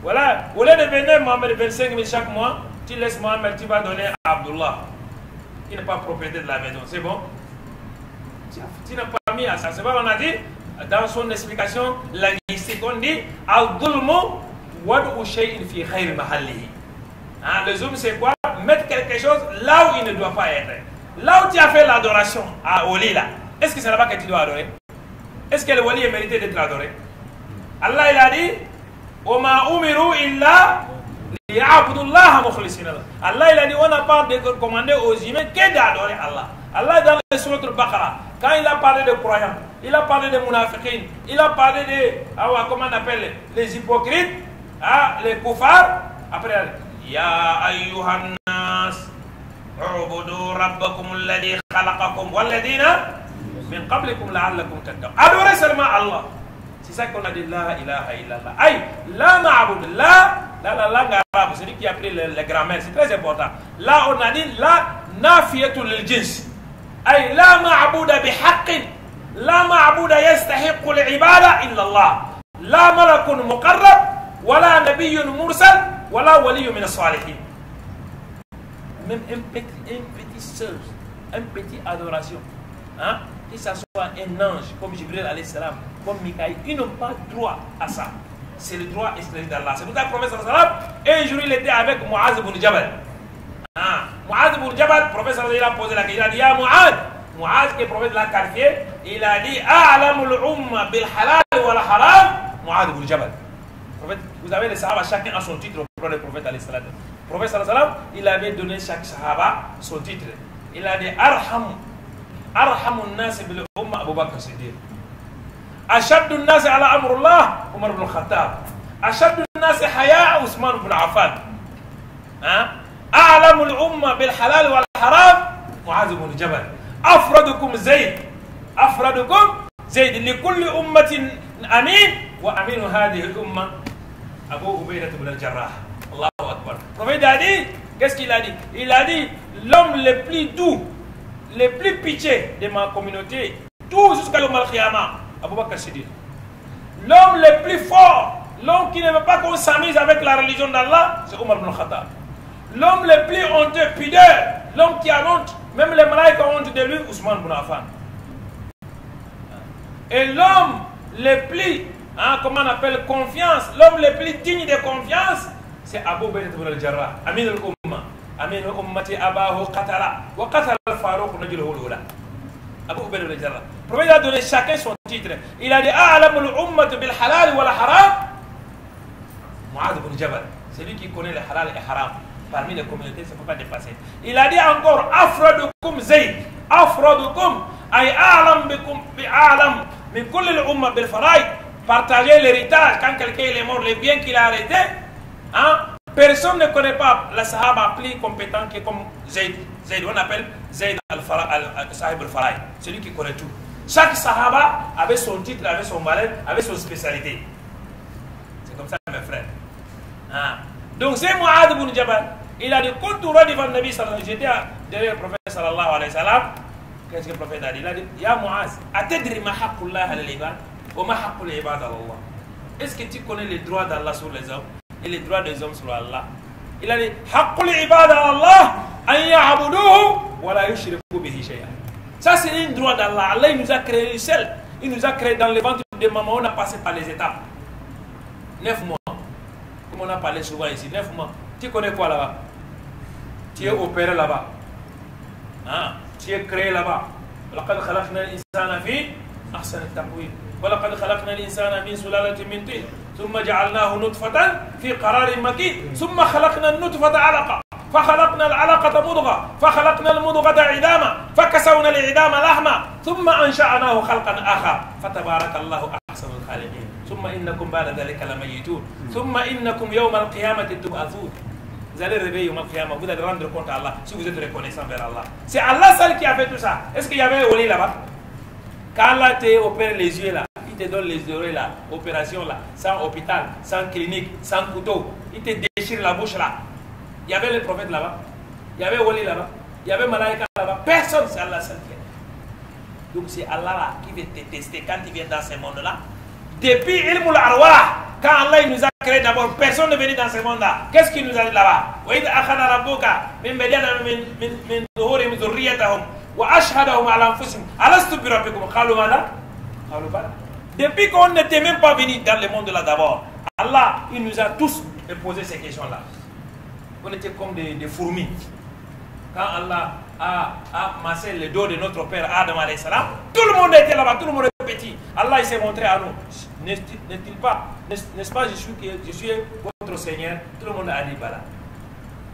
[SPEAKER 1] Voilà. Au lieu de venir Mohamed 25 000 chaque mois, tu laisses Mohamed, tu vas donner à Abdullah. Qui n'est pas propriétaire de la maison. C'est bon? Tu n'as pas mis à ça. C'est pas on a dit dans son explication linguistique. On dit Al-Dhulmu wad'u shay'in fi khayri mahallihi. Le zoom, c'est quoi? Mettre quelque chose là où il ne doit pas être. Là où tu as fait l'adoration à Oli, là, est-ce que c'est là-bas que tu dois adorer? Est-ce que le Wali est mérité d'être adoré? Allah, il a dit Oma umiru illa liya'budullaha mukhlisina. Allah, il a dit on n'a pas commandé aux humains que d'adorer Allah. Allah, dans le surat al-Baqarah, quand il a parlé de croyants, il a parlé de munafiqin, il a parlé de, comment on appelle, les hypocrites, les koufars. Après, Ya ayyuhan nas u'budu rabbakum alladhi khalaqakum walladhina min qablikum la'allakum tattaqun. Adorez seulement Allah. C'est ça qu'on a dit la ilaha illallah. Aïe, la ma'bud, la langue arabe, c'est lui qui a pris la grammaire, c'est très important. Là, on a dit la nafiyatul lil jins. Aïe, la ma'buda bihaqqin, la ma'buda yastahiqqu l'ibada illallah. La malakun muqarrab, wala nabiyyun mursal. Voilà waliyu min as-salihin. Même un petit seul, un petit adoration, que ce soit un ange comme Jibril alayhi salam, comme Mikaïl, ils n'ont pas droit à ça. C'est le droit exclusif d'Allah. C'est pour ça que le prophète sallallahu alayhi wa sallam, un jour il était avec Mu'adh ibn Jabal. Mu'adh ibn Jabal, le prophète sallallahu alayhi wa sallam a posé la question, il a dit Ya Mu'adh, Mu'adh qui est le prophète l'a qualifié, il a dit A'lamul umma bil halal wal haram, Mu'adh ibn Jabal. Vous avez les sahaba, chacun a son titre auprès du prophète alayhi salam. Le prophète sallallahu alayhi wa sallam, il avait donné chaque sahaba son titre. Il a dit Arhamun nas bil umma Abu Bakr Siddiq. Ashaddu nas ala amrullah Umar ibn Khattab. Ashaddu nas haya Usman ibn Affan. A'lamul umma bil halal wal haram Mu'adh ibn Jabal. Afradukum Zayd. Afradukum Zayd. Likulli ummatin amin wa aminu hadhihi al-umma Abu Ubaidah ibn al-Jarrah. Allahu Akbar. Le prophète a dit, qu'est-ce qu'il a dit? Il a dit, l'homme le plus doux, le plus pitié de ma communauté, tout jusqu'à Yawm al-Qiyamah, Abu Bakr Siddiq. L'homme le plus fort, l'homme qui ne veut pas qu'on s'amuse avec la religion d'Allah, c'est Omar ibn Khattab. L'homme le plus honteux, pudeur, l'homme qui a honte, même les malaïcs ont honte de lui, Ousmane ibn Affan. Et l'homme le plus Hein, comment on appelle confiance? L'homme le plus digne de confiance, c'est Abu Ubaydah ibn al-Jarrah, Amin al-Umma. Amin al-Ummati abahu qatala, wa qatala al-Faruq najluhu al-ula. Abu Ubaydah ibn al-Jarrah. Le prophète a donné chacun son titre. Il a dit a'lamu al-ummat bil halal wal haram. Mu'adh ibn Jabal, c'est lui qui connaît le halal et haram. Parmi les communautés, ça ne peut pas dépasser. Il a dit encore afradukum Zayd, afradukum ay a'lam bikum bi'alam min kulli al-umma bil faraid. Partager l'héritage quand quelqu'un est mort, les biens qu'il a arrêtés. Hein? Personne ne connaît pas la Sahaba plus compétent que comme Zayd. Zayd, on appelle Zayd al-Sahib al-Faraï, celui qui connaît tout. Chaque Sahaba avait son titre, avait son valeur, avait son spécialité. C'est comme ça, mes frères. Hein? Donc c'est Mu'adh ibn Jabal. Il a dit j'étais derrière le prophète sallallahu alayhi wa sallam. Qu'est-ce que le prophète a dit? Il a dit Ya Mu'adh, atadri ma haqqullah ala al-ibad wa ma haqqul ibad ala Allah. Est-ce que tu connais les droits d'Allah sur les hommes et les droits des hommes sur Allah? Il a dit haqqul ibad ala Allah an ya'buduhu wa la yushriku bihi shay'an. Ça c'est un droit d'Allah. Allah il nous a créé seul. Il nous a créé dans le ventre de maman. On a passé par les étapes. 9 mois. Comme on a parlé souvent ici. 9 mois. Tu connais quoi là-bas? Tu es opéré là-bas. Hein? Tu es créé là-bas. لقد خلقنا الإنسان في أحسن التقويم ولقد خلقنا الإنسان من سلالة من طين ثم جعلناه نطفة في قرار مكين ثم خلقنا النطفة علقة فخلقنا العلقة مضغة فخلقنا المضغة عظاما فكسونا العظام لحما ثم أنشأناه خلقا آخر فتبارك الله أحسن الخالقين ثم إنكم بعد ذلك لميتون ثم إنكم يوم القيامة تبعثون. Vous allez réveiller au Qiyamah, vous allez rendre compte à Allah si vous êtes reconnaissant vers Allah. C'est Allah seul qui a fait tout ça. Est-ce qu'il y avait un Wali là-bas? Quand Allah t'opère les yeux là, il te donne les oreilles là, opération là, sans hôpital, sans clinique, sans couteau, il te déchire la bouche là. Il y avait le prophète là-bas, il y avait Wali là-bas, il y avait Malaïka là-bas. Personne, c'est Allah seul qui est. Donc c'est Allah là qui veut te tester quand il vient dans ce monde-là. Depuis Ilmul Arwah, quand Allah il nous a créé d'abord, personne ne venait dans ce monde-là. Qu'est-ce qu'il nous a dit là-bas? Depuis qu'on n'était même pas venu dans le monde-là d'abord, Allah il nous a tous posé ces questions-là. On était comme des fourmis. Quand Allah a massé le dos de notre père Adam alayhi salam, tout le monde était là-bas, tout le monde était petit. Allah il s'est montré à nous. N'est-il pas, n'est-ce pas, je suis votre Seigneur? Tout le monde a dit voilà.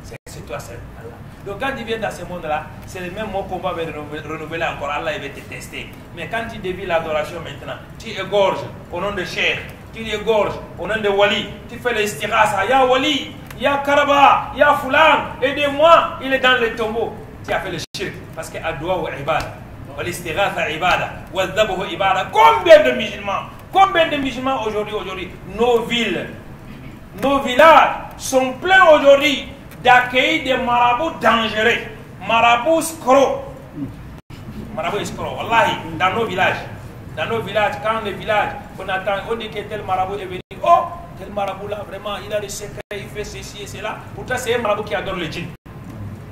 [SPEAKER 1] C'est toi seul, Allah. Donc quand tu viens dans ce monde-là, c'est le même mot qu'on va renouveler encore. Allah il va te tester. Mais quand tu dévies l'adoration maintenant, tu égorges au nom de Cheikh, tu égorges au nom de Wali, tu fais l'istighasa, ya Wali, ya Karaba, ya Fulan, aidez-moi, il est dans le tombeau. Tu as fait le shirk parce que adwa wa ibada, wa l'istighasa ibada, wa dhabuhu ibada. Combien de musulmans aujourd'hui, nos villes, nos villages sont pleins aujourd'hui d'accueillir des marabouts dangereux, marabouts escrocs. Marabouts escrocs, wallahi, dans nos villages. Dans nos villages, quand les villages, on attend, on dit que tel marabout est venu. Oh, tel marabout là, vraiment, il a des secrets, il fait ceci et cela. Pourtant, c'est un marabout qui adore le djinn.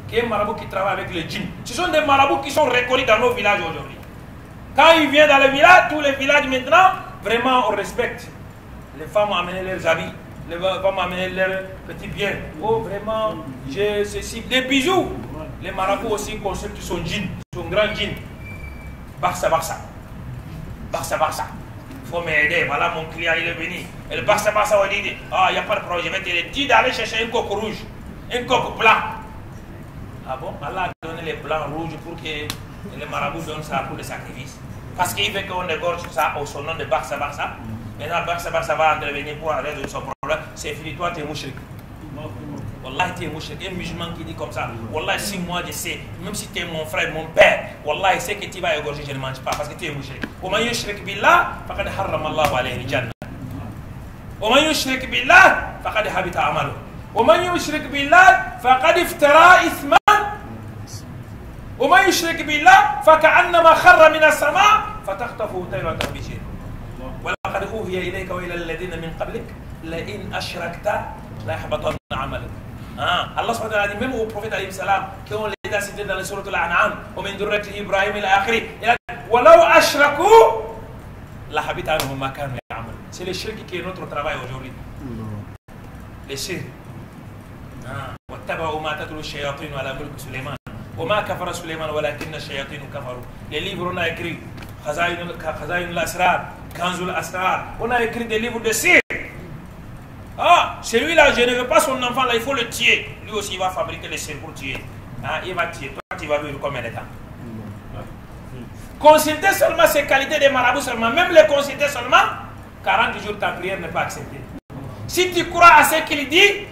[SPEAKER 1] Qui est un marabout qui travaille avec le djinn. Ce sont des marabouts qui sont reconnus dans nos villages aujourd'hui. Quand il vient dans le village, tous les villages maintenant, vraiment on respecte. Les femmes ont amené leurs habits, les femmes ont amené leurs petits biens. Oh, vraiment, j'ai ceci, des bijoux. Les marabouts aussi consultent son djinn, son grand djinn. Barça. Il faut m'aider, voilà mon client il est venu. Et le Barça on dit, ah, il n'y a pas de problème, je vais te dire d'aller chercher un coq rouge, un coq blanc. Ah bon, Allah a donné les blancs rouges pour que les marabouts donnent ça pour le sacrifice. Parce qu'il veut qu'on égorge ça au son nom de Barça. Maintenant Barça va intervenir pour résoudre son problème. C'est fini, toi tu es mouchrik. Wallah tu es mouchrik. Un musulman qui dit comme ça, Wallah si moi je sais, même si tu es mon frère, mon père, Wallah c'est que tu vas égorger, je ne mange pas parce que tu es mouchrik. وَمَنْ يُشْرِكْ بِاللَّهِ فَقَدْ حَرَّمَ اللَّهُ عَلَيْهِ الْجَنَّةَ وَمَنْ يُشْرِكْ بِاللَّهِ فَقَدْ حَبِطَ عَمَلُهُ وَمَنْ يُشْرِكْ بِاللَّهِ فَقَدْ افْتَرَى إِثْمًا وَمَنْ يُشْرِكْ بِاللَّهِ فَكَأَنَّمَا خَرَّ مِنَ السَّمَاءِ فَتَخْطَفُهُ طَيْرٌ بِشِيرٍ وَلَقَدْ أُوحِيَ إِلَيْكَ وَإِلَى الَّذِينَ مِنْ قَبْلِكَ لَئِنْ أَشْرَكْتَ لَيَحْبَطَنَّ عَمَلُكَ. Allah subhanahu wa ta'ala dit même au prophète alayhi salam qu'on les a cités dans le sourate Al-An'am وَمِنْ ذُرِّيَّةِ إِبْرَاهِيمَ إِلَى آخِرِهِ وَلَوْ أَشْرَكُوا لَحَبِطَ عَنْهُمْ مَا كَانُوا يَعْمَلُونَ. C'est le shirk qui est notre travail aujourd'hui. Les shirk. Les livres, on a écrit Khazaïn al-Asrar, Kanzul al-Asrar. On a écrit des livres de shirk. Ah, celui-là, je ne veux pas son enfant, là, il faut le tuer. Lui aussi, il va fabriquer les shirk pour tuer. Ah, il va tuer. Toi, tu vas vivre combien de temps? Consulter seulement ses qualités de marabout seulement, même les consulter seulement, 40 jours ta prière n'est pas acceptée. Si tu crois à ce qu'il dit,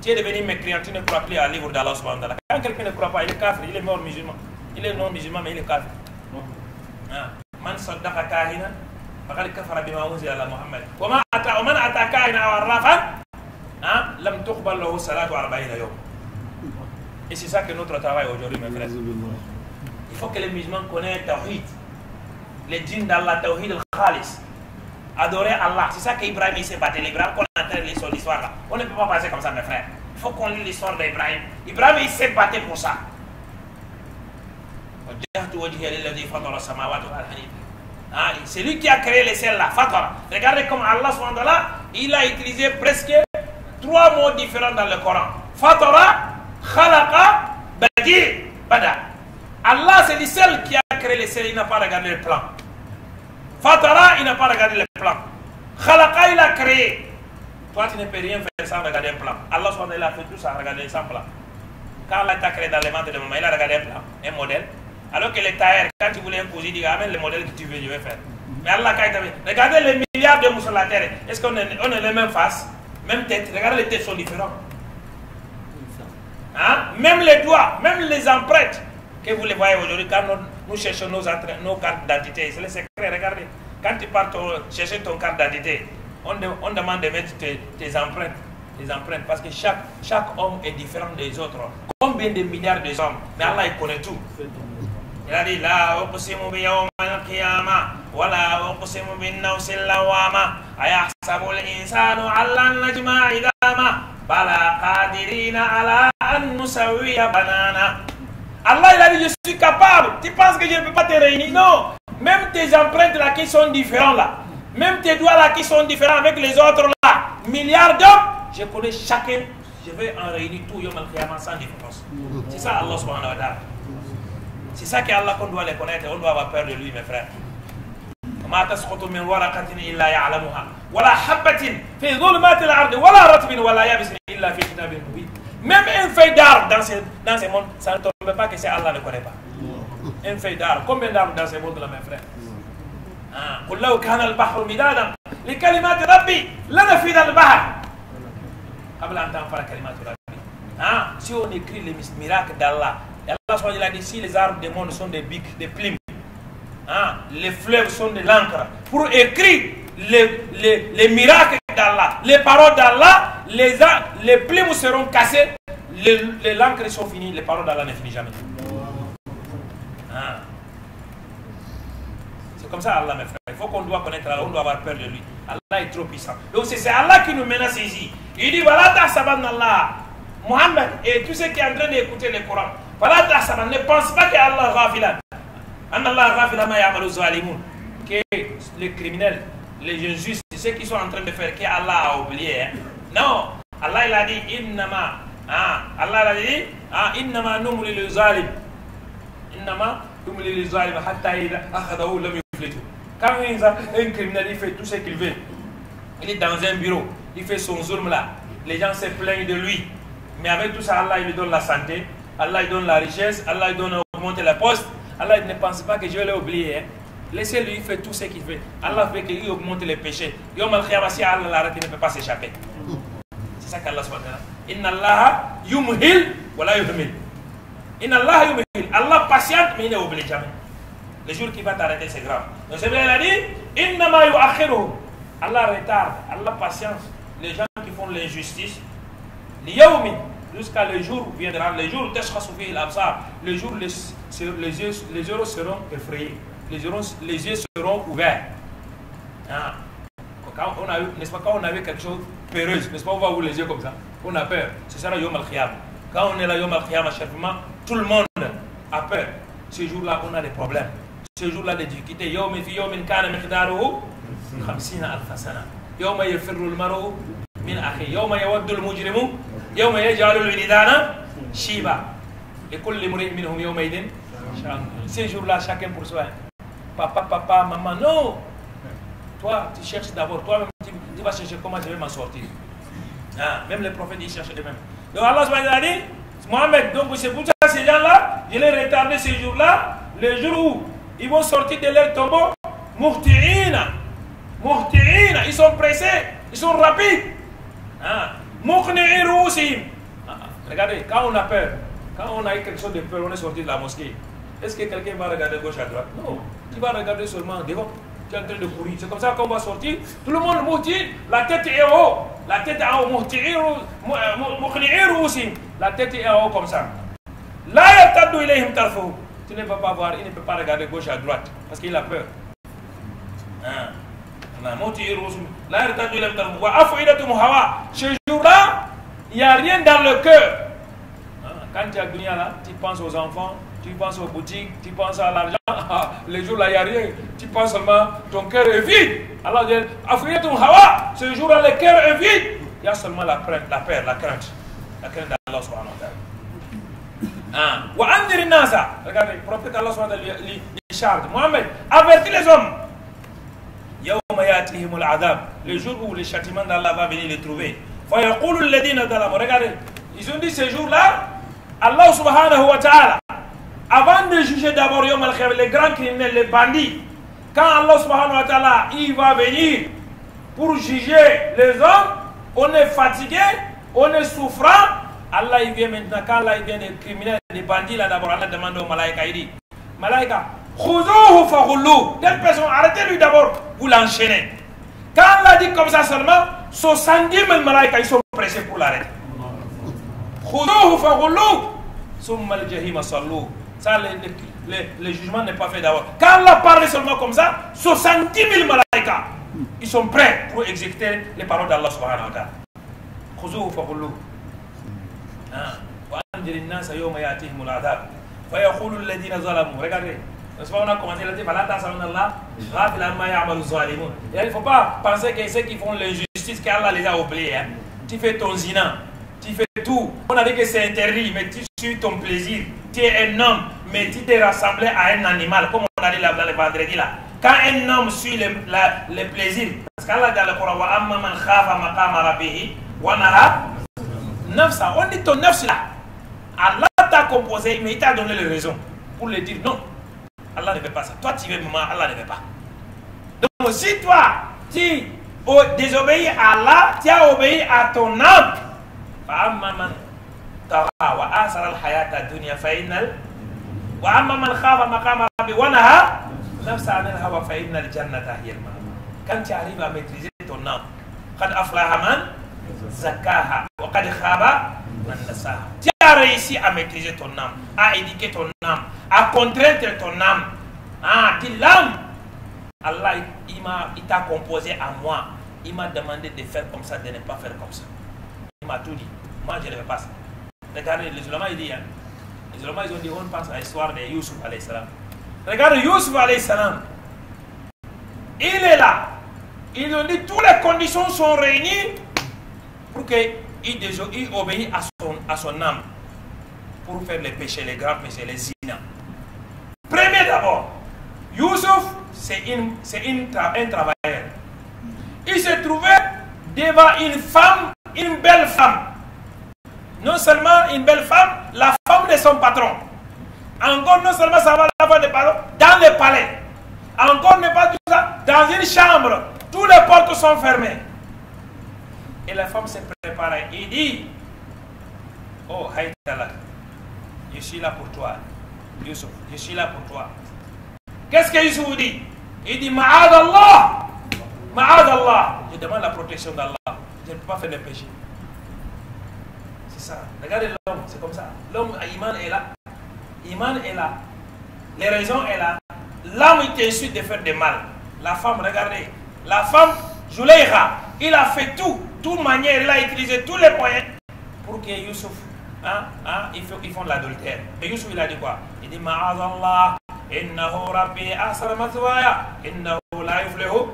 [SPEAKER 1] tu es devenu mécréant, tu ne crois plus à livre d'Allah subhanahu wa ta'ala. Quand quelqu'un ne croit pas, il est kafir, il est mort musulman. Il est non musulman, mais il est kafir. Man saddaqa kahina, faqad kafara bima unzila ala Muhammad. Wa man ata kahina aw arrafan, lam tuqbal lahu salatu 40 yawm. Et c'est ça que notre travail aujourd'hui, mes frères. Il faut que les musulmans connaissent Tawhid, les djinns d'Allah, Tawhid al-Khalis. Adorer Allah, c'est ça qu'Ibrahim s'est battu. Ibrahim, qu'on entend l'histoire là. On ne peut pas passer comme ça, mes frères. Il faut qu'on lit l'histoire d'Ibrahim. Ibrahim, il s'est battu pour ça. C'est lui qui a créé les ciels là, Fatara. Regardez comme Allah, il a utilisé presque 3 mots différents dans le Coran. Fatara, Khalaqa, Badi, Bada. Allah, c'est le seul qui a créé les ciels, il n'a pas regardé le plan. Fatara, il n'a pas regardé le plan. Khalaqa, il a créé. Toi, tu ne peux rien faire sans regarder un plan. Allah, il a fait tout ça, regarder sans plan. Quand Allah t'a créé dans les ventres de maman, il a regardé un plan, un modèle. Alors que les tailleurs, quand tu voulais imposer, il dit amène le modèle que tu veux, je vais faire. Mais Allah, quand il t'a fait, regardez les milliards de mouches sur la terre. Est-ce qu'on a les mêmes faces, même tête? Regardez, les têtes sont différentes. Hein? Même les doigts, même les empreintes que vous les voyez aujourd'hui, quand nous cherchons nos cartes d'identité, c'est le secret, regardez. Quand tu pars chercher ton carte d'identité, on demande de mettre tes empreintes, parce que chaque homme est différent des autres. Combien de milliards d'hommes? Mais Allah, il connaît tout. Il a dit, la uqsimu bi yawm al-qiyamah, wa la uqsimu bin nafs al-lawwama, ayahsabu al-insanu allan najma'a idama, bala qadirina ala an nusawwiya banana. Allah, il a dit, je suis capable. Tu penses que je ne peux pas te réunir? Non. Même tes empreintes là qui sont différentes là, même tes doigts là qui sont différents avec les autres là, milliards d'hommes, je connais chacun. Je vais en réunir tout yom al-qiyamah sans différence. C'est ça Allah subhanahu wa ta'ala. C'est ça qu'Allah qu'on doit les connaître, on doit avoir peur de lui, mes frères. Ma tasqutu min waraqatin illa ya'lamuha, wala habatin fi dhulumatil ardi, wala ratbin wala yabisin illa fi kitabin mubin. Même une feuille d'arbre dans ce monde, ça ne tombe pas que c'est Allah ne connaît pas. Une feuille d'arbre, combien d'arbres dans ce monde là, mes frères? قل لو كان البحر مدادا لكلمات ربي لنفد البحر قبل أن تنفد كلمات ربي. Si on écrit les miracles d'Allah, Allah a dit si les arbres du monde sont des bics, des plumes, les fleuves sont de l'encre, pour écrire les miracles d'Allah, les paroles d'Allah, les plumes seront cassées, les encres sont finies, les paroles d'Allah ne finissent jamais. C'est comme ça Allah, mes frères. Il faut qu'on doit connaître Allah, on doit avoir peur de lui. Allah est trop puissant. Donc c'est Allah qui nous menace ici. Il dit voilà ta saban Allah. Mohammed et tous ceux qui sont en train d'écouter le Coran. Voilà ta saban. Ne pense pas que Allah ghafilan. An Allah ghafilan ma ya'malu zalimun. Que les criminels, les injustes, ceux qui sont en train de faire, que Allah a oublié. Non. Allah il a dit innama. Allah a dit innama numli lil zalim. Innama numli lil zalim hatta idha akhadahu lam yuflitu. Quand un criminel il fait tout ce qu'il veut, il est dans un bureau, il fait son zulm là, les gens se plaignent de lui, mais avec tout ça Allah il lui donne la santé, Allah il donne la richesse, Allah il donne augmenter la poste. Allah il ne pense pas que je vais l'oublier. Laissez-lui faire tout ce qu'il fait. Allah fait qu'il augmente les péchés. Yom al-Qiyamah, si Allah l'arrête, il ne peut pas s'échapper. C'est ça qu'Allah subhanahu wa ta'ala. Inna Allah yumhil wa la yuhmil. Inna Allah yumhil. Allah patiente mais il ne oublie jamais. Le jour qui va t'arrêter, c'est grave. Donc c'est vrai, il a dit innama yu'akhiruhum. Allah retarde, Allah patience. Les gens qui font l'injustice, jusqu'à le jour viendra, le jour le jour les yeux seront effrayés, les yeux seront ouverts. Quand on a eu, n'est-ce pas, quand on a vu quelque chose de peureuse, n'est-ce pas, on va ouvrir les yeux comme ça, on a peur. C'est ça le Yom al-Qiyamah. Quand on est là Yom al-Qiyamah, tout le monde a peur. Ce jour-là, on a des problèmes. Ce jour-là, des difficultés. يوم يفر المرء من أخيه يوم يود المجرم يوم يجعل الولدان شيبا لكل امرئ منهم يومئذ شأن. Ces jours-là, chacun pour soi. Papa, maman, non. Toi, tu cherches d'abord. Toi-même, tu vas chercher comment je vais m'en sortir. Ah, même les prophètes, ils cherchent eux-mêmes. Donc Allah subhanahu wa ta'ala dit, Mohamed, donc c'est pour ça ces gens-là, je les retardé ces jours-là, le jour où ils vont sortir de leur tombeau, muhti'ina, ils sont pressés, ils sont rapides. Muqni'i ru'usihim. Regardez, quand on a peur, quand on a eu quelque chose de peur, on est sorti de la mosquée. Est-ce que quelqu'un va regarder gauche à droite? Non, tu vas regarder seulement devant. Tu es en train de courir. C'est comme ça qu'on va sortir. Tout le monde muhti, la tête est haut. La tête est en haut. Muqni'i ru'usihim. La tête est en haut comme ça. La yartaddu ilayhim tarfuhum. Tu ne peux pas voir, il ne peut pas regarder gauche à droite parce qu'il a peur. Ce jour-là, il n'y a rien dans le cœur. Quand tu es à Dunia là, tu penses aux enfants, tu penses aux boutiques, tu penses à l'argent. Le jour là, il n'y a rien. Tu penses seulement, ton cœur est vide. Alors, ce jour-là, le cœur est vide. Il y a seulement la peur, la crainte. La crainte d'Allah subhanahu wa ta'ala. Regardez, le prophète Allah subhanahu wa ta'ala lui charge. Mohamed, avertis les hommes. Le jour où le châtiment d'Allah va venir les trouver. Regardez, ils ont dit ce jour-là, Allah subhanahu wa ta'ala, avant de juger d'abord les grands criminels, les bandits, quand Allah subhanahu wa ta'ala il va venir pour juger les hommes, on est fatigué, on est souffrant. Allah il vient maintenant, quand Allah il vient des criminels, des bandits, là d'abord Allah demande aux malaïka, il dit, malaïka, khudouhu faghullu, telle personne, arrêtez-lui d'abord, vous l'enchaînez. Quand Allah dit comme ça seulement, 70 000 malaïka, ils sont pressés pour l'arrêter. Khudouhu faghullu, summa al-jahima sallu. Ça, le jugement n'est pas fait d'abord. Quand Allah parle seulement comme ça, 70 000 malaïka, ils sont prêts pour exécuter les paroles d'Allah subhanahu wa ta'ala. Khudouhu faghullu. وأنذر الناس يوم يأتيهم العذاب فيقول الذين ظلموا. Regardez, on a commencé à dire فلا تحسبن الله غافلا عما يعمل الظالمون. Il ne faut pas penser que ceux qui font l'injustice qu'Allah les a oubliés. Tu fais ton zina, tu fais tout. On a dit que c'est interdit, mais tu suis ton plaisir. Tu es un homme, mais tu t'es rassemblé à un animal, comme on a dit là dans le vendredi là. Quand un homme suit le plaisir, parce qu'Allah dans le Coran, wa amma man khafa maqama rabbihi wa naha nafsa. On dit ton nafs là. Allah t'a composé, mais il t'a donné les raisons pour le dire non. Allah ne veut pas ça. Toi tu veux maman, Allah ne veut pas. Donc si toi tu désobéis à Allah, tu as obéi à ton âme. فأما من طغى وآثر الحياة الدنيا وأما من خاف مقام ربه ونهى نفسه عن الهوى فإن الجنة هي المأوى. Quand tu arrives à maîtriser ton âme, قد أفلح من زكاها وقد خاب من دساها. Tu as réussi à maîtriser ton âme, à éduquer ton âme, à contraindre ton âme. Dis l'âme, Allah il t'a composé à moi. Il m'a demandé de faire comme ça, de ne pas faire comme ça. Il m'a tout dit. Moi, je ne fais pas ça. Regardez, les ulama, ils disent, les ulama, ils ont dit, on pense à l'histoire de Youssouf alayhi salam. Regardez, Youssouf alayhi salam. Il est là. Ils ont dit, toutes les conditions sont réunies pour qu'il obéisse à son âme. Pour faire les péchés, les grands péchés, les zina. Premier d'abord, Youssouf, c'est un travailleur. Il se trouvait devant une femme, une belle femme. Non seulement une belle femme, la femme de son patron. Encore non seulement ça va la femme de patron, dans le palais. Encore ne pas tout ça, dans une chambre. Toutes les portes sont fermées. Et la femme s'est préparée. Il dit, oh Haïtala, je suis là pour toi. Youssouf, je suis là pour toi. Qu'est-ce que Youssouf dit? Il dit, Ma'adallah. Ma'adallah. Je demande la protection d'Allah. Je ne peux pas faire de péché. C'est ça. Regardez l'homme, c'est comme ça. L'homme, Iman est là. Iman est là. Les raisons est là. L'homme, il t'insulte de faire du mal. La femme, regardez. La femme, Jouleïra, il a fait tout. De toute manière, il a utilisé tous les moyens pour que Youssouf, ils font de l'adultère. Et Youssouf, il a dit quoi? Il dit, Ma'azallah, innahu rabbi asar mathwaya, innahu la yuflihu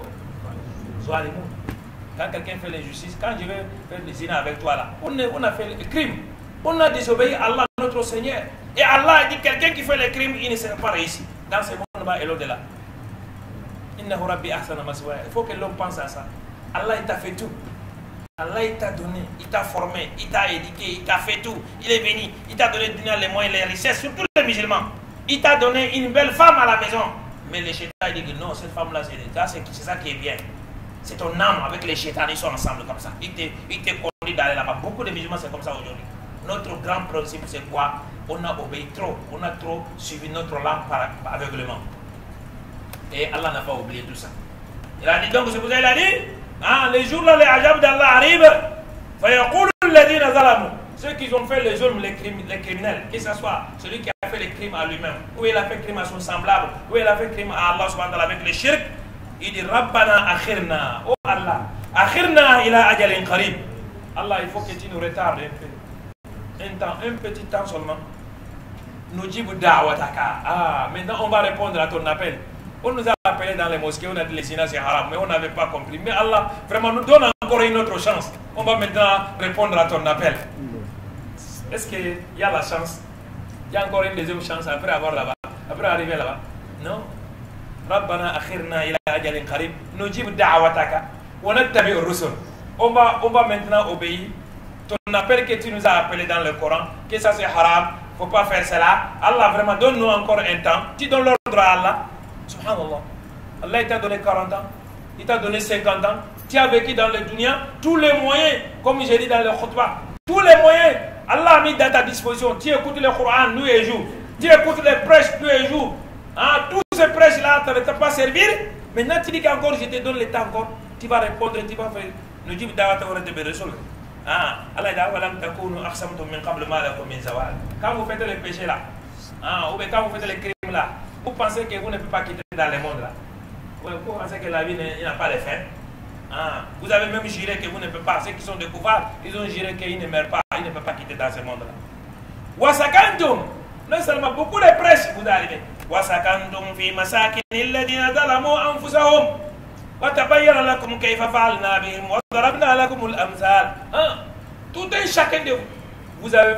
[SPEAKER 1] zalimun. Quand quelqu'un fait l'injustice, quand je vais faire des zina avec toi là, on a fait le crime. On a désobéi à Allah, notre Seigneur. Et Allah dit quelqu'un qui fait le crime, il ne sera pas réussi. Dans ce monde-là et l'au-delà. Il faut que l'homme pense à ça. Allah, il t'a fait tout. Allah, il t'a donné, il t'a formé, il t'a éduqué, il t'a fait tout. Il est venu, il t'a donné les moyens, les richesses, surtout les musulmans. Il t'a donné une belle femme à la maison. Mais les chétans, ils disent que non, cette femme-là, c'est ça qui est bien. C'est ton âme avec les chétans, ils sont ensemble comme ça. Ils te conduisent d'aller là-bas. Beaucoup de musulmans, c'est comme ça aujourd'hui. Notre grand principe, c'est quoi? On a obéi trop. On a trop suivi notre langue par aveuglement. Et Allah n'a pas oublié tout ça. Il a dit donc, c'est pour ça qu'il a dit, hein, les jours là, les ajab d'Allah arrivent. Ceux qui ont fait les zulm, les criminels, que ce soit celui qui a fait les crimes à lui-même, ou il a fait crime à son semblable, ou il a fait crime à Allah subhanahu wa ta'ala avec le shirk, il dit Rabbana akhirna, oh Allah, akhirna ila ajalin qarib. Allah, il faut que tu nous retardes un peu. Un petit temps seulement. Nous jibu da'wataka. Ah, maintenant on va répondre à ton appel. On nous a appelés dans les mosquées, on a dit les zina c'est haram, mais on n'avait pas compris. Mais Allah vraiment nous donne encore une autre chance. On va maintenant répondre à ton appel. Est-ce qu'il y a la chance? Il y a encore une deuxième chance après avoir là-bas, après arriver là-bas? Non. Rabbana akhirna ila ajalin qarib, nujib da'wataka wa nattabi ar-rusul. On va maintenant obéir. Ton appel que tu nous as appelé dans le Coran, que ça c'est haram, faut pas faire cela. Allah vraiment donne-nous encore un temps. Tu donnes l'ordre à Allah. Subhanallah. Allah il t'a donné 40 ans, il t'a donné 50 ans. Tu as vécu dans le dunya, tous les moyens, comme j'ai dit dans le khutbah, tous les moyens, Allah a mis dans ta disposition. Tu écoutes le Coran nuit et jour. Tu écoutes les prêches nuit et jour. Hein, tous ces prêches-là ne t'ont pas servi. Maintenant tu dis qu'encore je te donne le temps encore. Tu vas répondre, tu vas faire. Nous disons quand vous faites les péchés là, ou quand vous faites les crimes là, vous pensez que vous ne pouvez pas quitter dans le monde là. Vous pensez que la vie n'a pas de fin. Vous avez même juré que vous ne pouvez pas. Ceux qui sont des coupables, ils ont juré qu'ils ne meurent pas, ils ne peuvent pas quitter dans ce monde là. Wasakantum, non seulement beaucoup de prêches vous arrivez. Wasakantum fi masakin alladhina zalamu anfusahum. وتبين لكم كيف فعلنا بهم وضربنا لكم الأمثال. Tout un chacun de vous, vous avez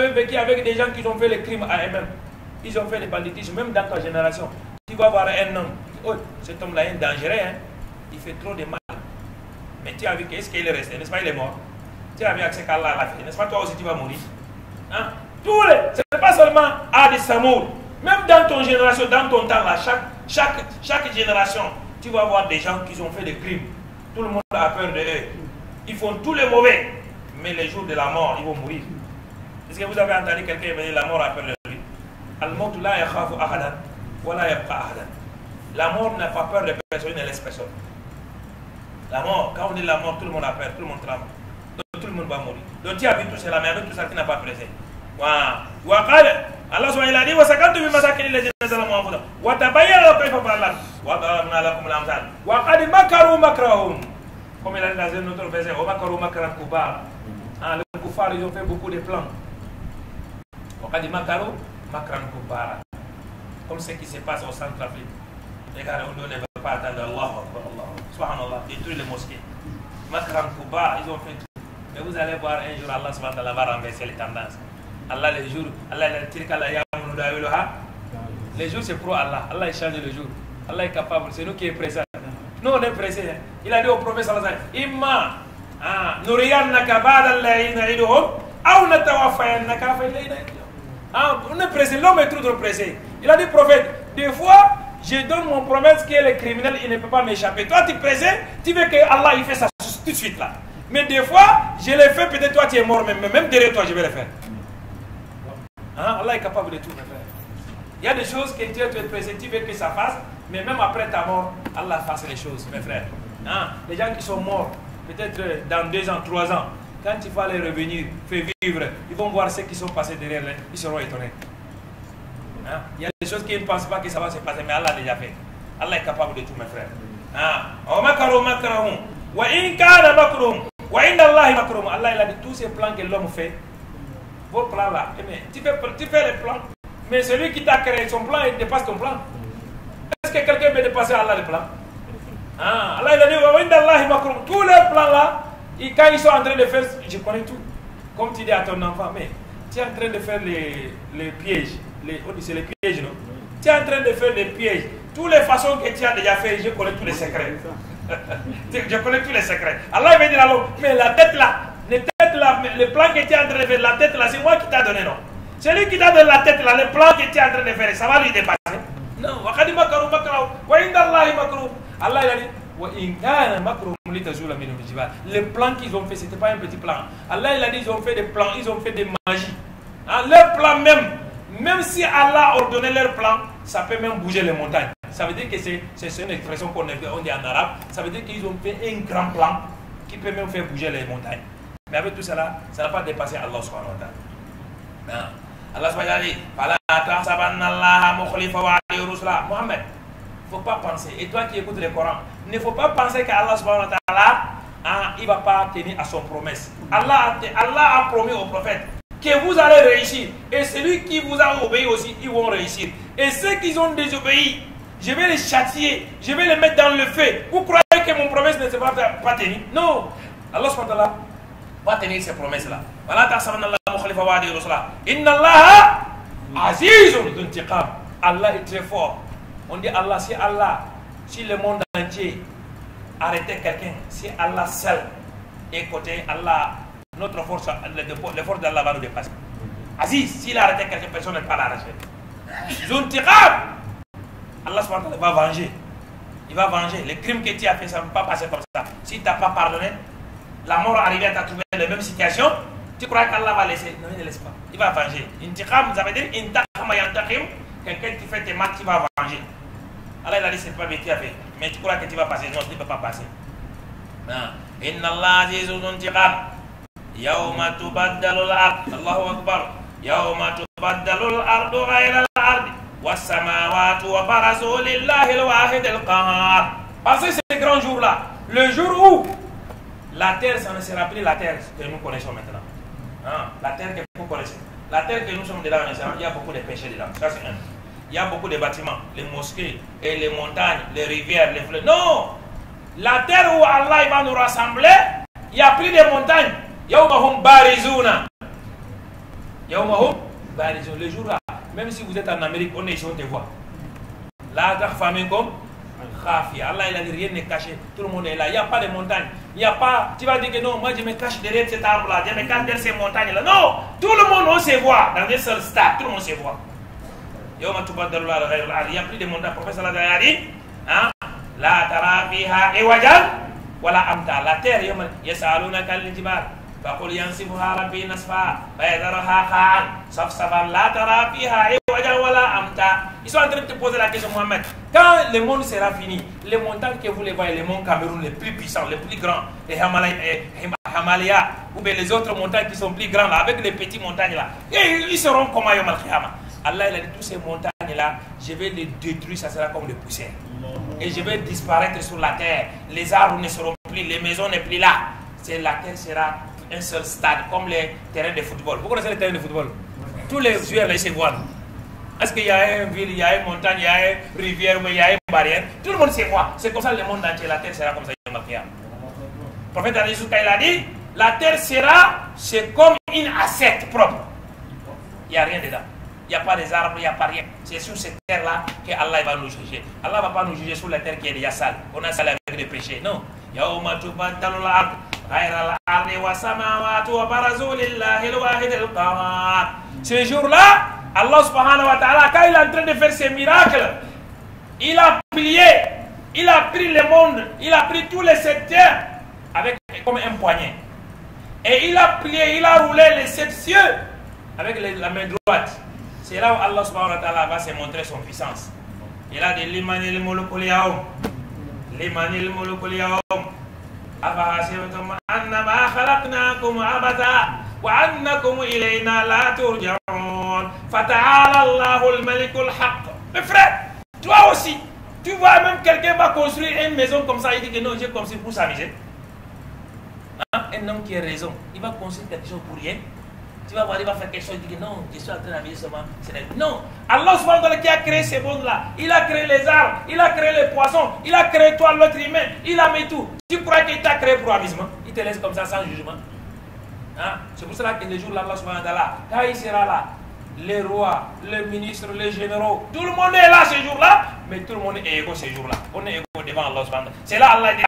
[SPEAKER 1] vécu avec des gens qui ont fait les crimes à eux-mêmes. Ils ont fait les banditismes, même dans ta génération. Tu vas voir un homme, oh, cet homme-là est dangereux, hein? Il fait trop de mal. Mais tu as vu qu'est-ce qu'il est resté, n'est-ce pas? Il est mort. Tu as vu accès qu'Allah l'a fait, n'est-ce pas? Toi aussi tu vas mourir. Ce n'est pas seulement Adi Samour. Même dans ton génération, dans ton temps là, chaque génération, tu vas voir des gens qui ont fait des crimes. Tout le monde a peur de eux. Ils font tous les mauvais. Mais les jours de la mort, ils vont mourir. Est-ce que vous avez entendu quelqu'un dire la mort a peur de lui? Al-Mawtu la yakhafu ahadan wa la yabqa ahadan. La mort n'a pas peur de personne, elle ne laisse personne. La mort, quand on dit la mort, tout le monde a peur, tout le monde tremble. Donc tout le monde va mourir. Donc tu as vu tout cela, mais avec tout ça, tu n'as pas pressé. Allah subhanahu wa ta'ala dit wasakantu bi masakin alladhina zalamu anfusahum wa tabayyana kayfa fa'alna wa darabna lakum al-amthal wa qad makaru makrahum. Comme il a dit dans un autre verset, wa makaru makran kubar. Les kuffars, ils ont fait beaucoup de plans. Wa qad makaru makran kubar. Comme ce qui se passe au Centrafrique. Regardez, on ne veut pas attendre Allah, subhanallah, détruire les mosquées. Makran kubar, ils ont fait tout. Mais vous allez voir un jour Allah subhanahu wa ta'ala va renverser les tendances. Allah les jours, les jours c'est pour Allah. Allah change le jour. Allah est capable, c'est nous qui est pressé. Nous on est pressé. Il a dit au prophète sallallahu alayhi wa sallam, Imma nuriyannaka ba'da alladhi na'iduhum aw natawaffayannaka fa ilayna. On est pressé, l'homme est trop pressé. Il a dit prophète, des fois je donne mon promesse que les criminels il ne peut pas m'échapper. Toi tu es pressé, tu veux que Allah il fait ça tout de suite là. Mais des fois je l'ai fait, peut-être toi tu es mort, même derrière toi je vais le faire. Allah est capable de tout faire. Il y a des choses que tu es pressé, tu veux que ça fasse, mais même après ta mort, Allah fasse les choses, mes frères. Les gens qui sont morts, peut-être dans 2 ans, 3 ans, quand il va les revenir, faire vivre, ils vont voir ce qui sont passés derrière eux, ils seront étonnés. Il y a des choses qu'ils ne pensent pas que ça va se passer, mais Allah l'a déjà fait. Allah est capable de tout, mes frères. Allah il a dit tous ces plans que l'homme fait. Vos plans là, tu fais les plans, mais celui qui t'a créé son plan, il dépasse ton plan. Est-ce que quelqu'un peut dépasser Allah le plan? Ah, Allah il a dit, tous les plans là, quand ils sont en train de faire, je connais tout. Comme tu dis à ton enfant, mais tu es en train de faire les pièges. C'est les pièges, non? Tu es en train de faire les pièges. Toutes les façons que tu as déjà fait, je connais tous les secrets. Je connais tous les secrets. Allah il va dire alors, mais la tête là, le plan que tu es en train de faire, la tête là, c'est moi qui t'a donné, non? C'est lui qui t'a donné la tête là, le plan que tu es en train de faire, ça va lui dépasser. Non, Allah il a dit, les plans qu'ils ont fait, ce n'était pas un petit plan. Allah il a dit, ils ont fait des plans, ils ont fait des magies. Hein, leur plan même si Allah a ordonné leur plan, ça peut même bouger les montagnes. Ça veut dire que c'est une expression qu'on dit en arabe. Ça veut dire qu'ils ont fait un grand plan qui peut même faire bouger les montagnes. Mais avec tout cela, ça n'a pas dépassé Allah subhanahu wa ta'ala. Allah subhanahu wa ta'ala, Mohamed, il ne faut pas penser, et toi qui écoutes le Coran, il ne faut pas penser qu'Allah subhanahu wa ta'ala, il ne va pas tenir à son promesse. Allah a promis au prophète que vous allez réussir. Et celui qui vous a obéi aussi, ils vont réussir. Et ceux qui ont désobéi, je vais les châtier, je vais les mettre dans le feu. Vous croyez que mon promesse ne sera pas tenue? Non. Allah subhanahu wa ta'ala va tenir ces promesses-là. Inna Allah azizun intiqam. Allah est très fort. On dit Allah, si le monde entier arrêtait quelqu'un, si Allah seul est côté, Allah, notre force, les forces d'Allah va nous dépasser. Aziz, s'il arrêtait quelqu'un, personne ne peut l'arracher. Zuntiqam. Allah va venger. Il va venger. Les crimes que tu as fait, ça ne va pas passer comme ça. Si tu n'as pas pardonné, la mort arrivée à t'a trouvé dans la même situation, tu crois qu'Allah va laisser? Non, il ne laisse pas. Il va venger. Intiqam, ça veut dire intaqama yantaqim. Quelqu'un qui fait tes mal, qui va venger. Allah il a dit, c'est pas bien tu as fait. Mais tu crois que tu vas passer? Non, tu ne peux pas passer. Inna Allah azizun intiqam. Yawma tubaddalu al-ard. Allahu Akbar. Yawma tubaddalu al-ardu ghayra al-ard. Was-samawatu wa barazu lillahi al-wahid al-qahhar. Passez ce grand jour-là. Le jour où la terre, ça ne sera plus la terre que nous connaissons maintenant. La terre que vous connaissez. La terre que nous sommes dedans, il y a beaucoup de péchés dedans. Ça, c'est un. Il y a beaucoup de bâtiments, les mosquées, et les montagnes, les rivières, les fleuves. Non! La terre où Allah va nous rassembler, il n'y a plus de montagnes. Yawmahum barizuna. Yawmahum barizuna. Le jour là, même si vous êtes en Amérique, on est ici, on te voit. La famille comme khafia. Allah il a dit rien n'est caché. Tout le monde est là. Il n'y a pas de montagnes. Il n'y a pas. Tu vas dire que non, moi je me cache derrière cet arbre là. Je me cache derrière ces montagnes là. Non! Tout le monde on se voit. Dans un seul stade, tout le monde se voit. Il n'y a plus de montagnes. Le professeur a dit, la tara fiha iwajan wala amta. La terre, yasalunaka al-jibal. فقل ينسفها ربي نسفا فيذرها قاعا صفصفا لا ترى فيها عوجا ولا أمتا. Ils sont en train de te poser la question, Mohamed. Quand le monde sera fini, les montagnes que vous les voyez, les monts Cameroun les plus puissants, les plus grands, les Himalayas, ou bien les autres montagnes qui sont plus grandes, avec les petites montagnes là, et ils seront comme Yom al-Qiyamah. Allah il a dit, toutes ces montagnes là, je vais les détruire, ça sera comme des poussières. Et je vais disparaître sur la terre. Les arbres ne seront plus, les maisons ne sont plus là. La terre sera un seul stade, comme les terrains de football. Vous connaissez les terrains de football? Tous les joueurs là, ils se voient. Est-ce qu'il y a une ville, il y a une montagne, il y a une rivière, il y a une barrière? Tout le monde se voit. C'est comme ça le monde entier, la terre sera comme ça. Le prophète il a dit, la terre sera, c'est comme une assiette propre. Il n'y a rien dedans. Il n'y a pas des arbres, il n'y a pas rien. C'est sur cette terre-là que Allah va nous juger. Allah ne va pas nous juger sur la terre qui est déjà sale. On a sale avec des péchés. Non. Yawma tubaddalu al-ard ghayra al-ardi wa samawati wa barazu lillahi al-wahid al-qahhar. Ce jour-là, Allah subhanahu wa ta'ala, quand il est en train de faire ses miracles, il a plié, il a pris le monde, il a pris tous les sept cieux avec comme un poignet. Et il a plié, il a roulé les sept cieux avec la main droite. C'est là où Allah subhanahu wa ta'ala va se montrer son puissance. Il a dit Limanil mulukul yawm. Limanil mulukul yawm. Afahasibtum annama khalaqnakum abata wa annakum ilayna la turja'un. Fata'ala Allahul malikul haqq. Mes frères, toi aussi, tu vois même quelqu'un va construire une maison comme ça, il dit que non, j'ai construit pour s'amuser. Un homme qui a raison, il va construire quelque chose pour rien. Tu vas voir, il va faire quelque chose, il dit non, je suis en train d'habiller seulement. Non, Allah subhanahu wa ta'ala qui a créé ces mondes-là, il a créé les arbres, il a créé les poissons, il a créé toi, l'autre humain, il a mis tout. Tu crois qu'il t'a créé pour amusement? Il te laisse comme ça sans jugement. Hein? C'est pour cela que le jour là, Allah subhanahu wa ta'ala, quand il sera là, les rois, les ministres, les généraux, tout le monde est là ce jour-là, mais tout le monde est égaux ce jour-là. On est égaux devant Allah subhanahu wa ta'ala. C'est là Allah dit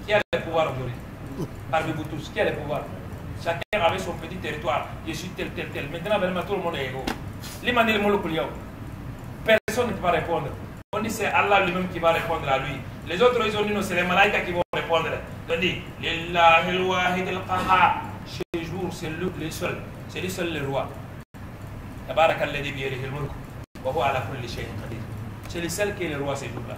[SPEAKER 1] qui a le pouvoir aujourd'hui? Parmi vous tous, qui a le pouvoir? Chacun avait son petit territoire. Je suis tel. Maintenant, vraiment, tout le monde est égaux. Personne ne peut pas répondre. On dit c'est Allah lui-même qui va répondre à lui. Les autres, ils ont dit non, c'est les malaïkas qui vont répondre. On dit ce jour, c'est le seul. C'est le seul le roi. C'est le seul qui est le roi ce jour-là.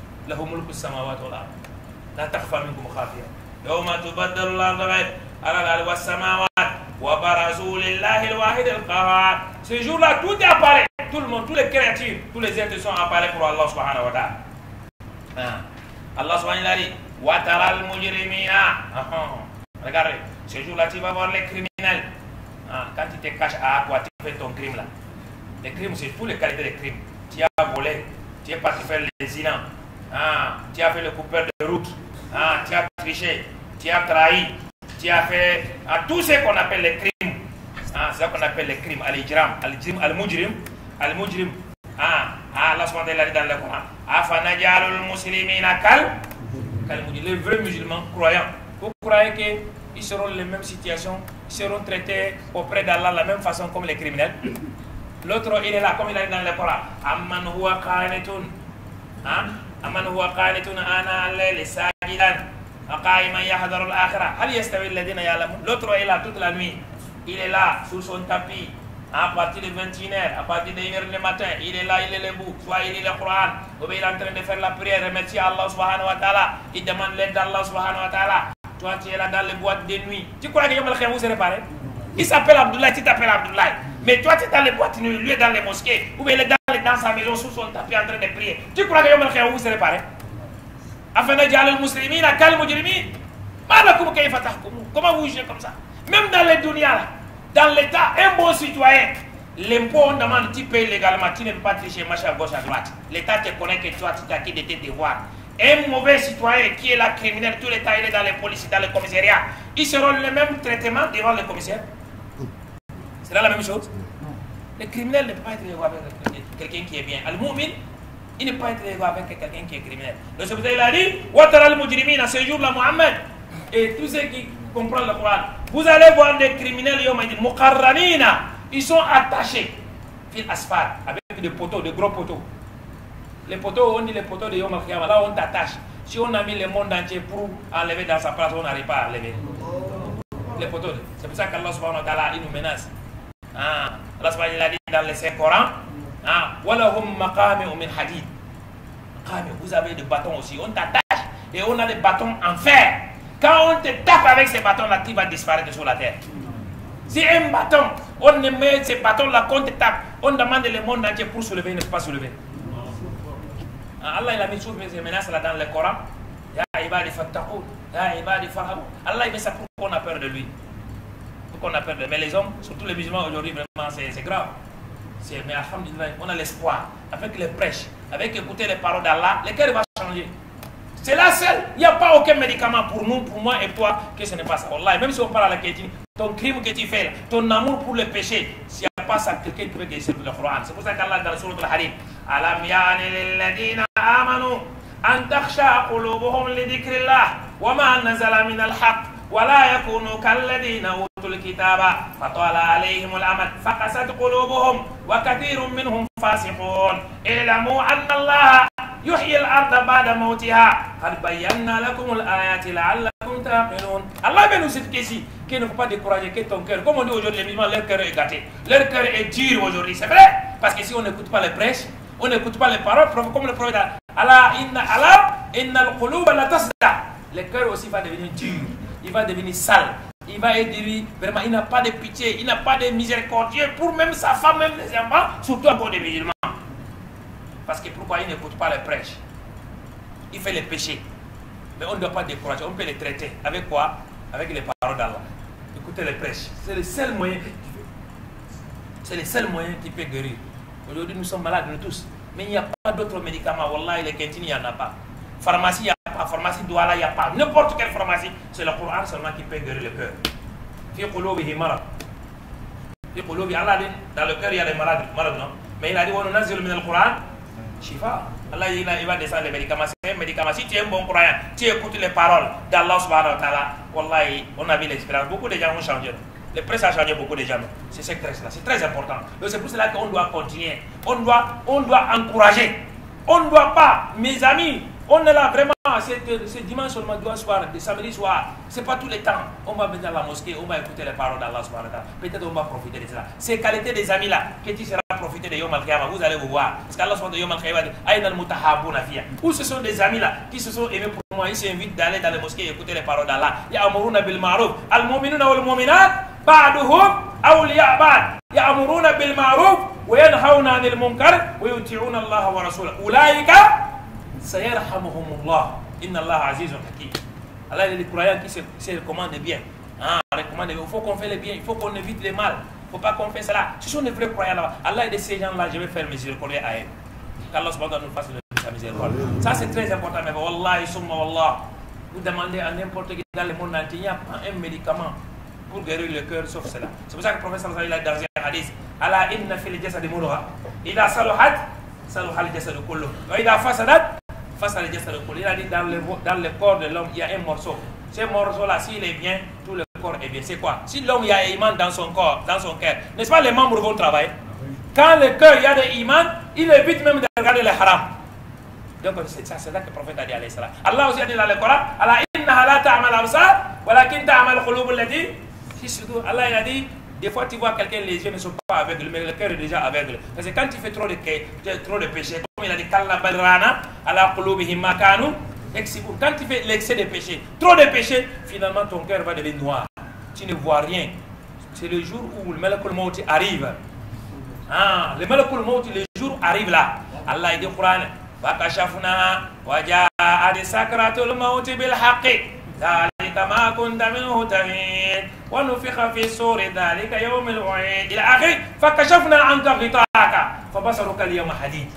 [SPEAKER 1] لا تخفى منكم خافية يوم تبدل الأرض غير الأرض والسماوات وبرزوا لله الواحد القهار. Ce jour-là, tout est appareil. Tout le monde, tous les créatures, tous les êtres sont appareils pour Allah subhanahu wa ta'ala. Allah subhanahu wa ta'ala dit wa tara al mujrimina. Regardez, ce jour-là, tu vas voir les criminels. Quand tu te caches à quoi tu fais ton crime là. Les crimes, c'est toutes les qualités des crimes. Tu as volé, tu es parti faire les inans. Tu as fait le coupeur de route, tu as triché, tu as trahi, tu as fait tout ce qu'on appelle les crimes. C'est ça qu'on appelle les crimes. Al-Ijram, Al-Mujrim, Al-Mujrim. Allah subhanahu wa ta'ala dit dans le Coran, Afanajalul muslimina les vrais musulmans croyants. Vous croyez qu'ils seront les mêmes situations, ils seront traités auprès d'Allah de la même façon comme les criminels? L'autre, il est là, comme il a dit dans le Coran, Amman huwa qanitun. أمن هو قانت آناء الليل ساجدا قائما يحذر الآخرة هل يستوي الذين يعلمون. L'autre est là toute la nuit, il est là sous son tapis à partir de 21h, à partir de 1h le matin, il est là, il est debout, soit il lit le Coran, ou bien il est en train de faire la prière, remercier Allah subhanahu wa ta'ala, il demande l'aide d'Allah subhanahu wa ta'ala. Toi tu es là dans les boîtes de nuit. Tu crois que Yom al-Khiyam vous se réparer? Il s'appelle Abdoulaye, tu t'appelles Abdoulaye. Mais toi, tu es dans les boîtes, lui est dans les mosquées, ou bien il est dans sa maison sous son tapis en train de prier. Tu crois que Yom al-Khiyam vous se réparer? Afin de dire aux musulmans, à quel mujrimin? Comment vous jugez comme ça? Même dans les dunya, dans l'état, un bon citoyen, l'impôt on demande, tu payes légalement, tu ne peux pas tricher, machin à gauche à droite. L'État te connaît que toi, tu t'acquittes de tes devoirs. Un mauvais citoyen qui est là criminel, tout l'État il est dans les polices, dans les commissariats, ils seront le même traitement devant les commissaires. C'est la même chose. Le criminel ne peut pas être égaux avec quelqu'un qui est bien. Al-Mu'min, il ne peut pas être égaux avec quelqu'un qui est criminel. Donc c'est pour ça qu'il a dit Watara al-Mujrimina, ce jour-là, Mohammed, et tous ceux qui comprennent le Coran, vous allez voir des criminels, Muqarranina, ils sont attachés, fil asphalt, avec des poteaux, des gros poteaux. Les poteaux, on dit les poteaux de Yom al-Khiyamah, là on t'attache. Si on a mis le monde entier pour enlever dans sa place, on n'arrive pas à enlever. Les poteaux, c'est pour ça qu'Allah subhanahu wa ta'ala, il nous menace. Allah subhanahu wa ta'ala dit dans le Saint-Coran, Walahum maqami'u min hadid. Vous avez des bâtons aussi, on t'attache et on a des bâtons en fer. Quand on te tape avec ces bâtons-là, tu vas disparaître sur la terre. Si un bâton, on met ces bâtons-là, qu'on te tape, on demande le monde entier pour soulever, il ne peut pas soulever. Allah il a mis toutes ces menaces là dans le Coran. Ya ibadi fattaqun, ya ibadi farhabu. Allah il met ça pour qu'on a peur de lui. Pour qu'on a peur de lui. Mais les hommes, surtout les musulmans aujourd'hui, vraiment c'est grave. Mais alhamdulillah, on a l'espoir. Avec les prêches, avec écouter les paroles d'Allah, le cœur va changer. C'est la seule. Il n'y a pas aucun médicament pour nous, pour moi et toi, que ce n'est pas ça. Allah, même si on parle à la question, ton crime que tu fais, ton amour pour le péché, s'il n'y a pas ça, quelqu'un qui veut guérir le Coran. C'est pour ça qu'Allah dans le Sourate Al-Hadid, Alam yani lilladina amanu an takhsha qulubuhum li dhikrillah wa ma nazala min al-haq wa la yakunu kalladina utul kitaba fatala alayhim al-amad faqasat qulubuhum wa kathirun minhum fasiqun ilamu anna Allah yuhyi al-ardha ba'da mawtiha qad bayyana lakum al-ayati la'allakum taqilun. Allah veut nous expliquer ici qu'il ne faut pas décourager que ton cœur. Comme on dit aujourd'hui, les musulmans, leur cœur est gâté. Leur cœur est dur aujourd'hui, c'est vrai. Parce que si on n'écoute pas les prêches, on n'écoute pas les paroles, comme le prophète Allah inna al-quluba la tasda. Le cœur aussi va devenir dur, il va devenir sale, il va être vraiment, il n'a pas de pitié, il n'a pas de miséricordieux pour même sa femme, même les enfants, surtout encore des musulmans. Parce que pourquoi il n'écoute pas les prêches? Il fait les péchés. Mais on ne doit pas décourager, on peut les traiter. Avec quoi? avec les paroles d'Allah. Écoutez les prêches. C'est le seul moyen qui peut. C'est le seul moyen qui peut guérir. Aujourd'hui, nous sommes malades, nous tous. Mais il n'y a pas d'autres médicaments. Wallah, les cantines, il n'y en a pas. Pharmacie, il n'y a pas. Pharmacie douala, il n'y a pas. N'importe quelle pharmacie, c'est le Coran seulement qui peut guérir le cœur. Fi qulubihi marad. Fi qulubihi, Allah dit, dans le cœur, il y a des malades, non? Mais il a dit, on a dit, le Coran, shifa. Allah, il va descendre les médicaments. C'est un médicament. Si tu es un bon croyant, tu écoutes les paroles d'Allah subhanahu wa ta'ala, Wallahi, on a vu l'expérience. Beaucoup de gens ont changé. Le presse a changé beaucoup de gens. C'est cette presse-là. C'est très important. Donc c'est pour cela qu'on doit continuer. On doit encourager. On ne doit pas, mes amis, on est là vraiment, c'est dimanche seulement, soir, de samedi soir. C'est pas tous les temps. On va venir à la mosquée, on va écouter les paroles d'Allah. Peut-être on va profiter de cela. Ces qualités des amis là, que tu seras profiter de Yom Al-Qiyamah, vous allez vous voir. Parce qu'Allah de Yom Al-Qiyamah dit, Aïn al-Mutahabuna fiya. Où ce sont des amis là qui se sont aimés pour moi, ils s'invitent d'aller dans les mosquées et écouter les paroles d'Allah. Ya'muruna bil ma'ruf. Al-mu'minuna wal mu'minat, ba'duhum awliya ba'd. Ya'muruna bil ma'ruf wa yanhauna 'anil munkar wa yuti'una Allah wa rasulahu. Ulaika sayarhamuhumullah. Inna Allah azizun hakim. Allah dit les croyants qui se recommandent bien. Il faut qu'on fasse le bien, il faut qu'on évite le mal. Il ne faut pas qu'on fasse cela. Ce sont des vrais croyants là-bas. Allah dit ces gens-là, je vais faire miséricorde à eux. Qu'Allah nous fasse sa miséricorde. Ça c'est très important. Mais Wallah, summa Wallah. Vous demandez à n'importe qui dans le monde entier, il n'y a pas un médicament pour guérir le cœur sauf cela. C'est pour ça que le prophète sallallahu alayhi wa sallam a dit dans un hadith, Ala inna fil jasadi mudghah. Ida saluhat, saluha al jasadu kullu. Wa ida fasadat, fasada al jasadu kullu. Il a dit dans le corps de l'homme, il y a un morceau. Ce morceau-là, s'il est bien, tout le corps est bien. C'est quoi? Si l'homme, il y a iman dans son corps, dans son cœur, n'est-ce pas, les membres vont travailler? Quand le cœur, il y a de iman, il évite même de regarder les haram. Donc c'est ça que le prophète a dit alayhi salam. Allah aussi a dit dans le Coran, Allah innaha la ta'mal absar, walakin ta'mal qulub allati fi sudur. Allah il a dit, des fois tu vois quelqu'un, les yeux ne sont pas aveugles, mais le cœur est déjà aveugle. Parce que quand tu fais trop de péché, comme il a dit, kalla balrana ala qulubihim ma kanu. Quand tu fais l'excès de péché, trop de péché, finalement ton cœur va devenir noir. Tu ne vois rien. C'est le jour où le Malakul Maut arrive. Le Malakul Maut, le jour arrive là. Allah dit au Coran, Fakashafna waja'at sakratul maut bil haqqi. Dhalika ma kunta minhu tahid. Wa nufikha fi suri dhalika yawmul wa'id. Ila akhir. Fakashafna anka ghitaka. Fabasaruka al-yawma hadid.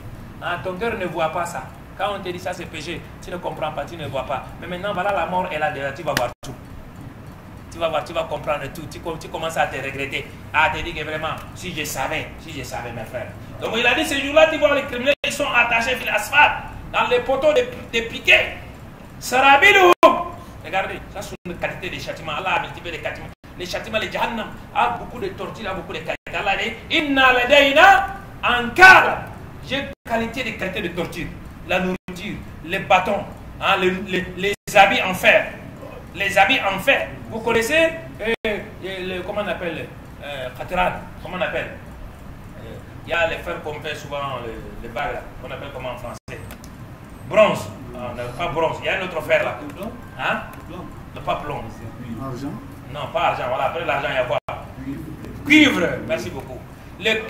[SPEAKER 1] Ton cœur ne voit pas ça. Quand on te dit ça c'est péché, tu ne comprends pas, tu ne vois pas. Mais maintenant voilà la mort est là déjà, tu vas voir tout. Tu vas voir, tu vas comprendre tout. Tu commences à te regretter. À te dire que vraiment, si je savais mes frères. Donc il a dit ce jour-là, tu vois les criminels, ils sont attachés fil asphalte, dans les poteaux de piquets. Sarabiluhum. Regardez, ça c'est une qualité de châtiment. Allah a multiplié les châtiments. Les châtiments, les jahannam, a beaucoup de tortures, a beaucoup de qualités. Allah dit, inna ladayna ankara. J'ai qualité de torture. La nourriture, les bâtons, les habits en fer. Les habits en fer. Vous connaissez comment on appelle Khatran, comment on appelle? Il y a les fers qu'on fait souvent, les bagues là, qu'on appelle comment en français? Bronze. Non, pas bronze, il y a un autre fer là. Hein? Non, pas plomb.
[SPEAKER 2] Argent?
[SPEAKER 1] Non, pas argent. Voilà, après l'argent, il y a quoi? Cuivre. Merci beaucoup. Le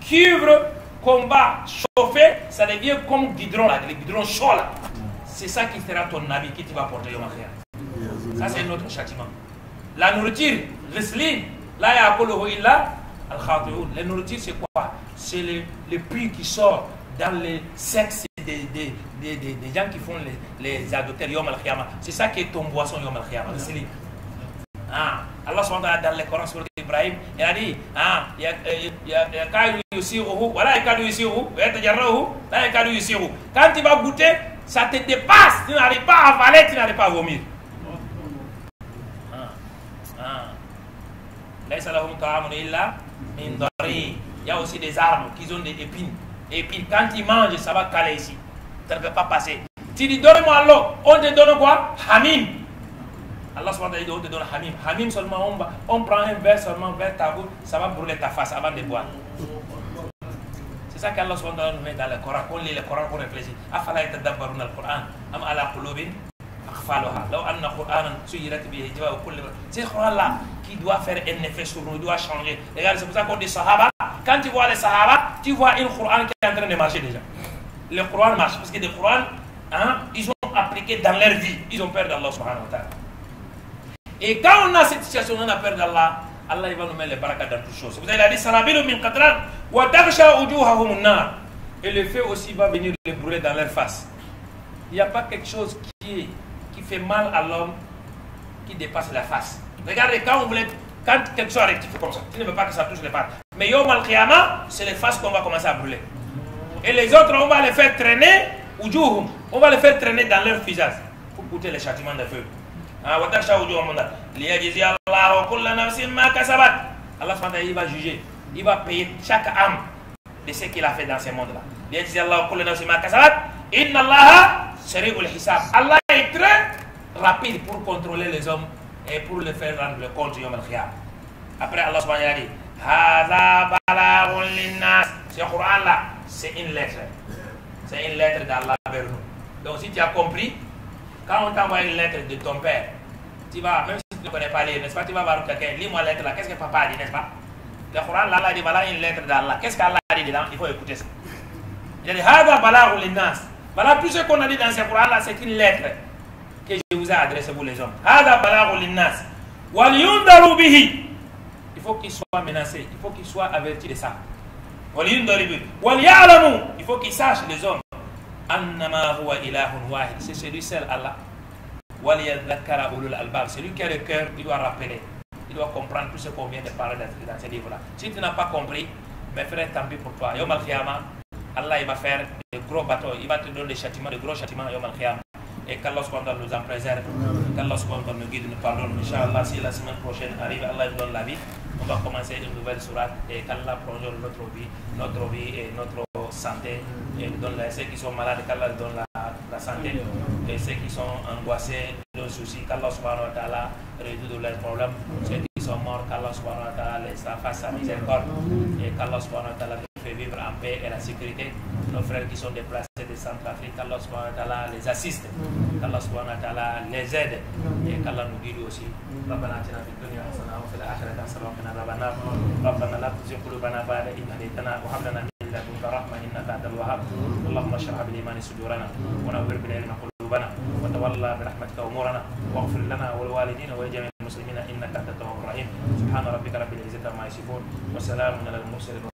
[SPEAKER 1] cuivre qu'on va chauffer, ça devient comme guidron là, le guidron chaud là. C'est ça qui sera ton habit, qui tu vas porter Yom Al-Qiyamah. Ça c'est notre châtiment. La nourriture, l'islim, la ya'kuluhu illa al-khati'un. La nourriture c'est quoi? C'est le puits qui sort dans les sexes des gens qui font les adultères Yom Al-Qiyamah. C'est ça qui est ton boisson Yom Al-Qiyamah, l'islim. Allah subhanahu wa ta'ala dans le Coran sur Ibrahim, il a dit, quand tu vas goûter, ça te dépasse, tu n'arrives pas à avaler, tu n'arrives pas à vomir. Il y a aussi des arbres qui ont des épines. Et puis quand ils mangent, ça va caler ici. Ça ne peut pas passer. Tu dis, donne-moi l'eau. On te donne quoi? Hamim. Allah subhanahu wa ta'ala, on te donne Hamim. Hamim seulement, on prend un verre seulement vers ta bouche, ça va brûler ta face avant de boire. C'est ça qu'Allah subhanahu wa ta'ala nous met dans le Coran. On lit le Coran, on réfléchit. Afala yatadabbaruna al-Qur'an am ala qulubin akhfaluha. Law anna Qur'anan suyirat bihi jawab kulli. C'est le Coran là qui doit faire un effet sur nous, il doit changer. Regarde, c'est pour ça qu'on dit Sahaba. Quand tu vois les Sahaba, tu vois un Coran qui est en train de marcher déjà. Le Coran marche parce que le Coran, ils ont appliqué dans leur vie. Ils ont peur d'Allah subhanahu wa ta'ala. Et quand on a cette situation, on a peur d'Allah, Allah il va nous mettre les barakas dans toutes choses. Vous avez dit Sarabilu min qatran wa taghsha wujuhahum an-nar. Et le feu aussi va venir les brûler dans leur face. Il n'y a pas quelque chose qui fait mal à l'homme qui dépasse la face. Regardez, quand quelque chose rectifie comme ça, tu ne veux pas que ça touche les pattes. Mais Yom al-Qiyamah, c'est les faces qu'on va commencer à brûler. Et les autres, on va les faire traîner, on va les faire traîner dans leur visage pour goûter les châtiments de feu. Allah il va juger, il va payer chaque âme de ce qu'il a fait dans ce monde-là. Allah est très rapide pour contrôler les hommes et pour les faire rendre le compte Yom al-Qiyamah. Après Allah subhanahu wa ta'ala dit ce Coran là, c'est une lettre. C'est une lettre d'Allah vers nous. Donc si tu as compris, quand on t'envoie une lettre de ton père, tu vas, même si tu ne connais pas lire, n'est-ce pas, tu vas voir quelqu'un, lis-moi la lettre là, qu'est-ce que papa a dit, n'est-ce pas? Le Coran là, Allah dit voilà une lettre d'Allah. Qu'est-ce qu'Allah a dit dedans? Il faut écouter ça. Il a dit Hada balaghu linnas. Voilà tout ce qu'on a dit dans ce Coran là, c'est une lettre que je vous ai adressée vous les hommes. Hada balaghu linnas. Wal yundaru bihi. Il faut qu'ils soient menacés, il faut qu'ils soient avertis de ça. Wal yundaru bihi. Wal ya'lamu. Il faut qu'ils sachent les hommes. Annama huwa ilahun wahid. C'est celui seul Allah. Wal yadhakkara ulul albab. Celui qui a le cœur, il doit rappeler. Il doit comprendre tout ce qu'on vient de parler dans ce livre-là. Si tu n'as pas compris, mes frères, tant pis pour toi. Yom al-Qiyamah, Allah il va faire de gros bateaux. Il va te donner des châtiments, de gros châtiments Yom al-Qiyamah. Et qu'Allah subhanahu nous en préserve. Qu'Allah subhanahu nous guide, nous pardonne. Inch'Allah, si la semaine prochaine arrive, Allah nous donne la vie. On va commencer une nouvelle sourate. Et qu'Allah prolonge notre vie et notre santé. Et nous donne ceux qui sont malades, qu'Allah donne la santé. Et ceux qui sont angoissés, de soucis, qu'Allah subhanahu wa ta'ala résout leurs problèmes. Ceux qui sont morts, qu'Allah subhanahu wa ta'ala les fasse sa miséricorde. Et qu'Allah subhanahu wa ta'ala fait vivre en paix et la sécurité. Nos frères qui sont déplacés de Centrafrique, qu'Allah subhanahu wa ta'ala les assiste. Qu'Allah subhanahu wa ta'ala les aide. Et qu'Allah nous guide aussi. ربنا اتنا في الدنيا حسنه وفي الاخره حسنه وقنا عذاب النار ربنا لا تزغ قلوبنا بعد إذ هديتنا وهب لنا من لدنك رحمه انك انت الوهاب اللهم اشرح بالايمان صدورنا ونور بالعلم قلوبنا وتولى برحمتك امورنا واغفر لنا ولوالدينا ولجميع المسلمين انك انت التواب الرحيم سبحان ربك رب العزه عما يصفون وسلام على المرسلين